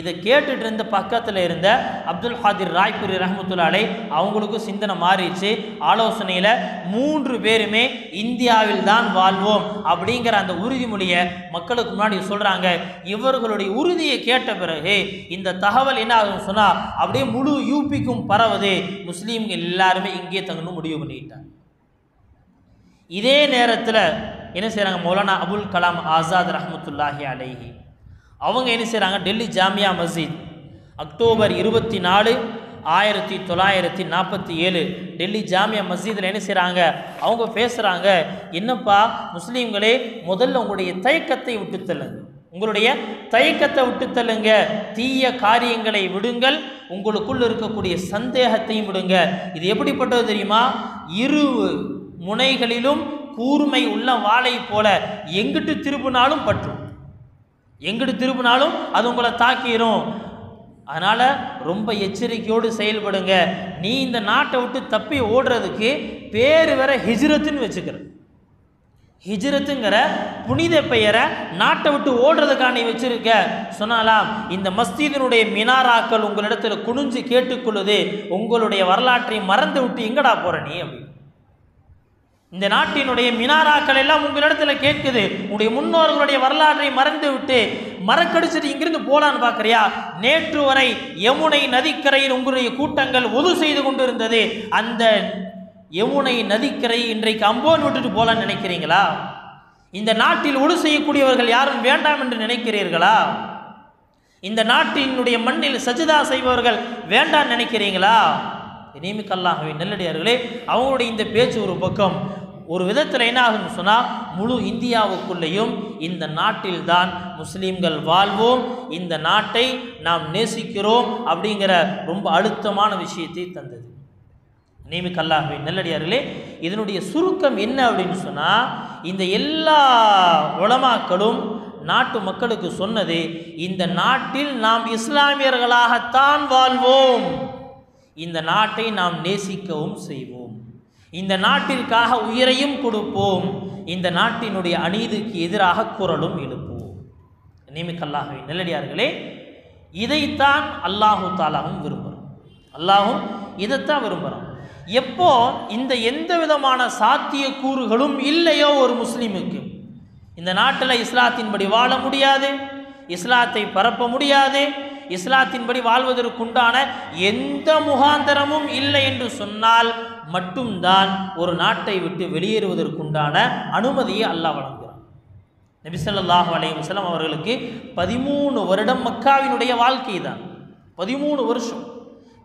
இதை கேட்டுட்டு இருந்த பக்கத்தில் இருந்த அப்துல் காதிர் ராய்புரி ரஹ்மத்துல்லாஹி அலைஹி அவங்களுக்கும் சிந்தனை மாறிடுச்சு. ஆலோசனையில் 3 பேருமே இந்தியாவில் தான் வாழ்வோம் அப்படிங்கிற அந்த உறுதிமொழியை மக்களுக்கு முன்னாடி சொல்கிறாங்க. இவர்களுடைய உறுதியை கேட்ட பிறகு இந்த தகவல் என்ன ஆகுதுன்னு சொன்னால், அப்படியே முழு யூபிக்கும் பரவுது. முஸ்லீம்கள் எல்லாருமே இங்கே தங்கணும் முடிவு பண்ணிட்டாங்க. இதே நேரத்தில் என்ன செய்கிறாங்க, மௌலானா அபுல் கலாம் ஆசாத் ரஹ்மத்துல்லாஹி அலைஹி அவங்க என்ன செய்கிறாங்க, டெல்லி ஜாமியா மஸ்ஜித் அக்டோபர் 24, 1947 டெல்லி ஜாமியா மஸ்ஜிதில் என்ன செய்கிறாங்க, அவங்க பேசுகிறாங்க, என்னப்பா முஸ்லீம்களே, முதல்ல உங்களுடைய தயக்கத்தை விட்டு தள்ளுங்க. உங்களுடைய தயக்கத்தை விட்டு தள்ளுங்க, தீய காரியங்களை விடுங்கள், உங்களுக்குள் இருக்கக்கூடிய சந்தேகத்தையும் விடுங்க. இது எப்படிப்பட்டது தெரியுமா? இரு முனைகளிலும் கூர்மை உள்ள வாளை போல எங்கிட்டு திரும்பினாலும் பற்றும், எங்கிட்டு திரும்பினாலும் அது உங்களை தாக்கிரும். அதனால் ரொம்ப எச்சரிக்கையோடு செயல்படுங்க. நீ இந்த நாட்டை விட்டு தப்பி ஓடுறதுக்கு பேர் வேற ஹிஜ்ரத்துன்னு வச்சுக்கிற. ஹிஜ்ரத்துங்கிற புனித பெயரை நாட்டை விட்டு ஓடுறதுக்காக நீ வச்சிருக்க சொன்னாலாம். இந்த மஸ்ஜிதினுடைய மினாராக்கள் உங்களிடத்தில் குனிஞ்சு கேட்டுக்கொள்ளுது, உங்களுடைய வரலாற்றை மறந்து விட்டு எங்கடா போற நீ அப்படின்னு. இந்த நாட்டினுடைய மினாராக்கள் எல்லாம் உங்களிடத்துல கேட்குது, உங்களுடைய முன்னோர்களுடைய வரலாற்றை மறந்து விட்டு மறக்கடிச்சிட்டு இங்கிருந்து போலான்னு பார்க்குறியா? நேற்று வரை யமுனை நதிக்கரையில் உங்களுடைய கூட்டங்கள் ஒது செய்து கொண்டு இருந்தது. அந்த யமுனை நதிக்கரை இன்றைக்கு அம்போன் விட்டுட்டு போலான்னு நினைக்கிறீங்களா? இந்த நாட்டில் ஒடு செய்யக்கூடியவர்கள் யாரும் வேண்டாம் என்று நினைக்கிறீர்களா? இந்த நாட்டினுடைய மண்ணில் சஜிதா செய்பவர்கள் வேண்டாம் நினைக்கிறீங்களா? இனிமிக்க அல்லாஹ்வின் நல்லடியார்களே, அவங்களுடைய இந்த பேச்சு ஒரு பக்கம். ஒரு விதத்தில் என்ன ஆகுன்னு சொன்னால், முழு இந்தியாவுக்குள்ளேயும் இந்த நாட்டில்தான் முஸ்லீம்கள் வாழ்வோம், இந்த நாட்டை நாம் நேசிக்கிறோம் அப்படிங்கிற ரொம்ப அழுத்தமான விஷயத்தை தந்தது. இனிமிக்க அல்லாஹ்வின் நல்லடியார்களே, இதனுடைய சுருக்கம் என்ன அப்படின்னு சொன்னால், இந்த எல்லா உலமாக்களும் நாட்டு மக்களுக்கு சொன்னது, இந்த நாட்டில் நாம் இஸ்லாமியர்களாகத்தான் வாழ்வோம், இந்த நாட்டை நாம் நேசிக்கவும் செய்வோம், இந்த நாட்டிற்காக உயிரையும் கொடுப்போம், இந்த நாட்டினுடைய அநீதிக்கு எதிராக குரலும் எழுப்புவோம். இனிமிக்க அல்லாஹ்வின் நல்லடியார்களே, இதைத்தான் அல்லாஹு தாலாவும் விரும்புகிறோம். அல்லாஹும் இதைத்தான் விரும்புகிறான். எப்போ இந்த எந்த விதமான சாத்திய கூறுகளும் இல்லையோ ஒரு முஸ்லீமுக்கு, இந்த நாட்டில் இஸ்லாத்தின்படி வாழ முடியாது, இஸ்லாத்தை பரப்ப முடியாது, இஸ்லாத்தின்படி வாழ்வதற்குண்டான எந்த முகாந்தரமும் இல்லை என்று சொன்னால் மட்டும்தான் ஒரு நாட்டை விட்டு வெளியேறுவதற்குண்டான அனுமதியை அல்லாஹ் வழங்குகிறான். நபி ஸல்லல்லாஹு அலைஹி வஸல்லம் அவர்களுக்கு 13 வருடம் மக்காவினுடைய வாழ்க்கை தான். 13 வருஷம்.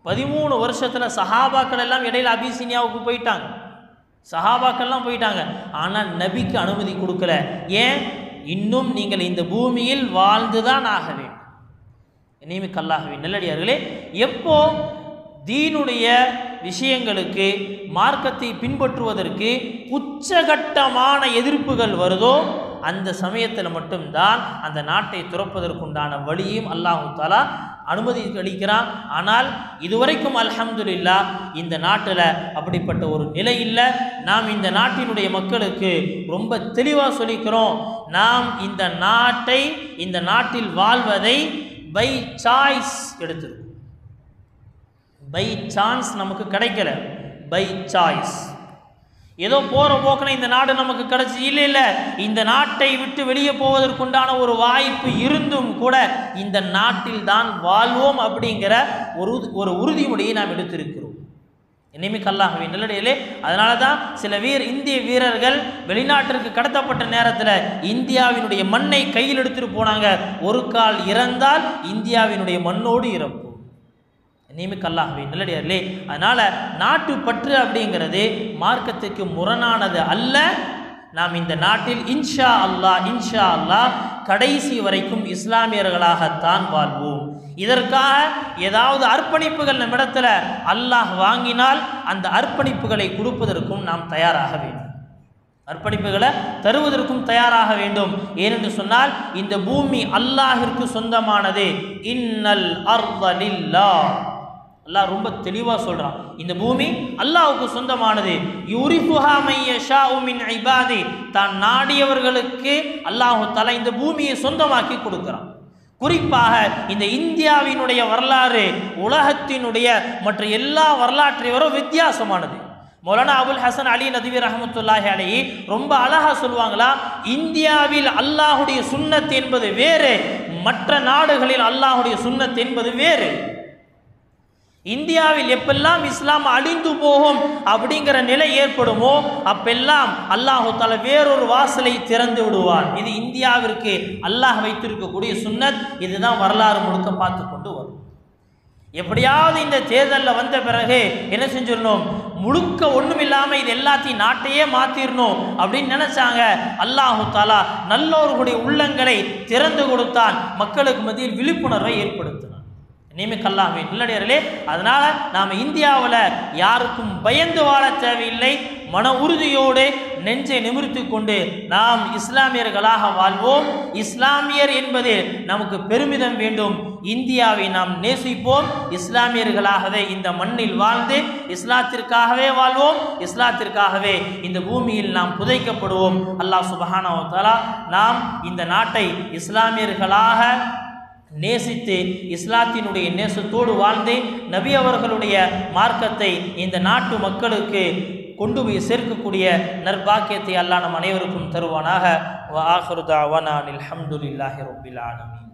13 வருஷத்தில் சஹாபாக்கள் எல்லாம் இடையில அபிசீனியாவுக்கு போயிட்டாங்க, சஹாபாக்கள்லாம் போயிட்டாங்க. ஆனால் நபிக்கு அனுமதி கொடுக்கல. ஏன்? இன்னும் நீங்கள் இந்த பூமியில் வாழ்ந்துதான் ஆக வேண்டும். இனிமிக்க அல்லாஹ்வின் நல்லடியார்களே, எப்போ தீனுடைய விஷயங்களுக்கு, மார்க்கத்தை பின்பற்றுவதற்கு உச்சகட்டமான எதிர்ப்புகள் வருதோ அந்த சமயத்தில் மட்டும்தான் அந்த நாட்டை துறப்பதற்குண்டான வழியும் அல்லாஹு தாலா அனுமதி அளிக்கிறான். ஆனால் இதுவரைக்கும் அல்ஹம்துலில்லாஹ் இந்த நாட்டில் அப்படிப்பட்ட ஒரு நிலை இல்லை. நாம் இந்த நாட்டினுடைய மக்களுக்கு ரொம்ப தெளிவாக சொல்லிக்கிறோம், நாம் இந்த நாட்டை, இந்த நாட்டில் வாழ்வதை பை சாய்ஸ் எடுத்துருக்கோம். பை சான்ஸ் நமக்கு கிடைக்கல, பை சாய்ஸ். ஏதோ போகிற போக்கின இந்த நாடு நமக்கு கிடைச்சி இல்லை, இல்லை, இந்த நாட்டை விட்டு வெளியே போவதற்குண்டான ஒரு வாய்ப்பு இருந்தும் கூட இந்த நாட்டில் தான் வாழ்வோம் அப்படிங்கிற ஒரு உறுதிமொழியை நாம் எடுத்திருக்கிறோம். இனிமிக்க அல்லாஹ்வின் நல்லடியார்களே, அதனால தான் சில இந்திய வீரர்கள் வெளிநாட்டிற்கு கடத்தப்பட்ட நேரத்தில் இந்தியாவினுடைய மண்ணை கையில் எடுத்துட்டு போனாங்க. ஒரு கால் இறந்தால் இந்தியாவினுடைய மண்ணோடு இறப்போம். இனிமிக்க அல்லாஹ்வின் நல்லடியார்களே, அதனால நாட்டு பற்று அப்படிங்கிறது மார்க்கத்துக்கு முரணானது அல்ல. நாம் இந்த நாட்டில் இன்ஷா அல்லாஹ் கடைசி வரைக்கும் இஸ்லாமியர்களாகத்தான் வாழ்வோம். இதற்காக ஏதாவது அர்ப்பணிப்புகள் நம்மிடத்தில் அல்லாஹ் வாங்கினால் அந்த அர்ப்பணிப்புகளை கொடுப்பதற்கும் நாம் தயாராக வேண்டும், அர்ப்பணிப்புகளை தருவதற்கும் தயாராக வேண்டும். ஏனென்று சொன்னால் இந்த பூமி அல்லாஹிற்கு சொந்தமானது. இன்னல் அர்த லில்லாஹ், அல்லாஹ் ரொம்ப தெளிவாக சொல்கிறான், இந்த பூமி அல்லாஹ்வுக்கு சொந்தமானது. யூரிஃபுஹா மை யஷாஉ மின் இபாதி, தான் நாடியவர்களுக்கு அல்லாஹ் தஆலா இந்த பூமியை சொந்தமாக்கி கொடுக்கிறான். குறிப்பாக இந்த இந்தியாவினுடைய வரலாறு உலகத்தினுடைய மற்ற எல்லா வரலாற்றை வர வித்தியாசமானது. மௌலானா அபுல் ஹசன் அலி நத்வி ரஹ்மத்துல்லாஹி அலைஹி ரொம்ப அழகா சொல்லுவாங்களா, இந்தியாவில் அல்லாஹுடைய சுன்னத் என்பது வேறு, மற்ற நாடுகளில் அல்லாஹுடைய சுன்னத் என்பது வேறு. இந்தியாவில் எப்பெல்லாம் இஸ்லாம் அழிந்து போகும் அப்படிங்கிற நிலை ஏற்படுமோ அப்பெல்லாம் அல்லாஹு தஆலா வேறொரு வாசலை திறந்து விடுவான். இது இந்தியாவிற்கு அல்லாஹ் வைத்திருக்கக்கூடிய சுன்னத். இதுதான் வரலாறு முழுக்க பார்த்து கொண்டு வரும். எப்படியாவது இந்த தேர்தலில் வந்த பிறகு என்ன செஞ்சிடணும், முழுக்க ஒன்றும் இல்லாமல் இது எல்லாத்தையும் நாட்டையே மாற்றிடணும் அப்படின்னு நினைச்சாங்க. அல்லாஹு தாலா நல்லோர்களுடைய உள்ளங்களை திறந்து கொடுத்தான், மக்களுக்கு மத்தியில் விழிப்புணர்வை ஏற்படுத்தினான். நியமிக்கல்லாமே நல்லடியார்களே, அதனால நாம் இந்தியாவில் யாருக்கும் பயந்து வாழ தேவையில்லை. மன உறுதியோடு நெஞ்சை நிமிர்த்தி கொண்டு நாம் இஸ்லாமியர்களாக வாழ்வோம். இஸ்லாமியர் என்பது நமக்கு பெருமிதம் வேண்டும். இந்தியாவை நாம் நேசிப்போம். இஸ்லாமியர்களாகவே இந்த மண்ணில் வாழ்ந்து இஸ்லாத்திற்காகவே வாழ்வோம். இஸ்லாத்திற்காகவே இந்த பூமியில் நாம் புதைக்கப்படுவோம். அல்லாஹ் சுப்ஹானஹு வ தஆலா நாம் இந்த நாட்டை இஸ்லாமியர்களாக நேசித்து இஸ்லாத்தினுடைய நேசத்தோடு வாழ்ந்து நபி அவர்களுடைய மார்க்கத்தை இந்த நாட்டு மக்களுக்கு கொண்டு போய் சேர்க்கக்கூடிய நற்பாக்கியத்தை அல்லாஹ் நம் அனைவருக்கும் தருவானாக. வ ஆகிரு தஅவானா அல்ஹம்துலில்லாஹி ரப்பில் ஆலமீன்.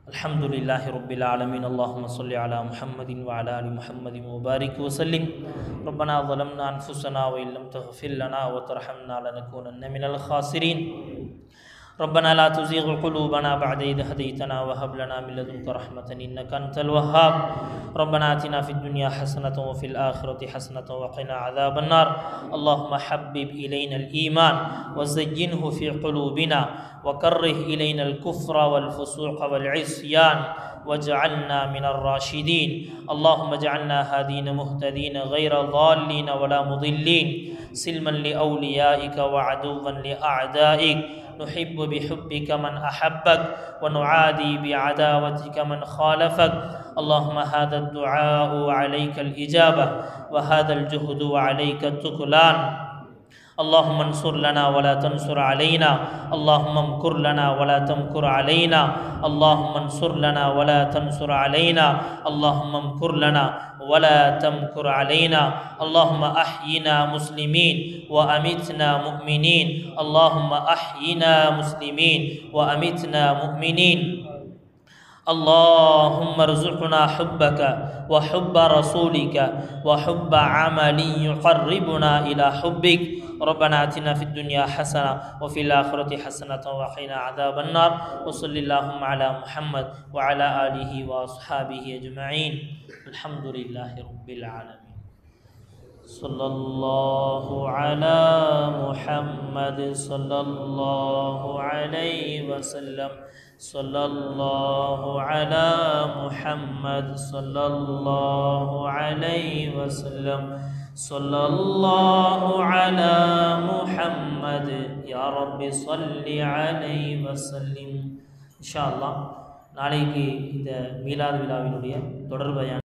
அல்ஹம்துலில்லாஹி ரப்பில் ஆலமீன். அல்லாஹும்ம ஸல்லி அலா முஹம்மதின் வ அலா ஆலி முஹம்மதின் வ பாரிக் வ ஸல்லிம். ரப்பனா ظلمنا أنفسنا وإن لم تغفر لنا وترحمنا لنكونن من الخاسرين. ربنا لا تزغ قلوبنا بعد إذ هديتنا وهب لنا من لدنك رحمة إنك أنت الوهاب. ربنا آتنا في الدنيا حسنة وفي الآخرة حسنة وقنا عذاب النار. اللهم حبب إلينا الإيمان وزينه في قلوبنا وكره إلينا الكفر والفسوق والعصيان واجعلنا من الراشدين. اللهم اجعلنا هادين مهتدين غير ضالين ولا مضلين سلما لأوليائك وعدوا لأعدائك. نحب بحبك من أحبك ونعادي بعداوتك من خالفك. اللهم هذا الدعاء وعليك الإجابة وهذا الجهد وعليك التكلان. اللهم انصر لنا ولا تنصر علينا. اللهم امكر لنا ولا تمكر علينا. اللهم انصر لنا ولا تنصر علينا. اللهم امكر لنا ولا تمكر علينا. اللهم أحينا مسلمين وأمتنا مؤمنين. اللهم أحينا مسلمين وأمتنا مؤمنين. اللهم ارزقنا حبك وحب رسولك وحب عمل يقربنا إلى حبك. ربنا آتنا في الدنيا حسنة وفي الآخرة حسنة وقنا عذاب النار. وصل اللهم على محمد وعلى آله وأصحابه أجمعين. الحمد لله رب العالمين. صلى الله على محمد صلى الله عليه وسلم. صلى الله على محمد صلى الله عليه وسلم. صلى الله على محمد يا رب صل عليه وسلم. إن شاء الله நாளைக்கு இந்த மீலாது விழாவினுடைய தொடர் பயான்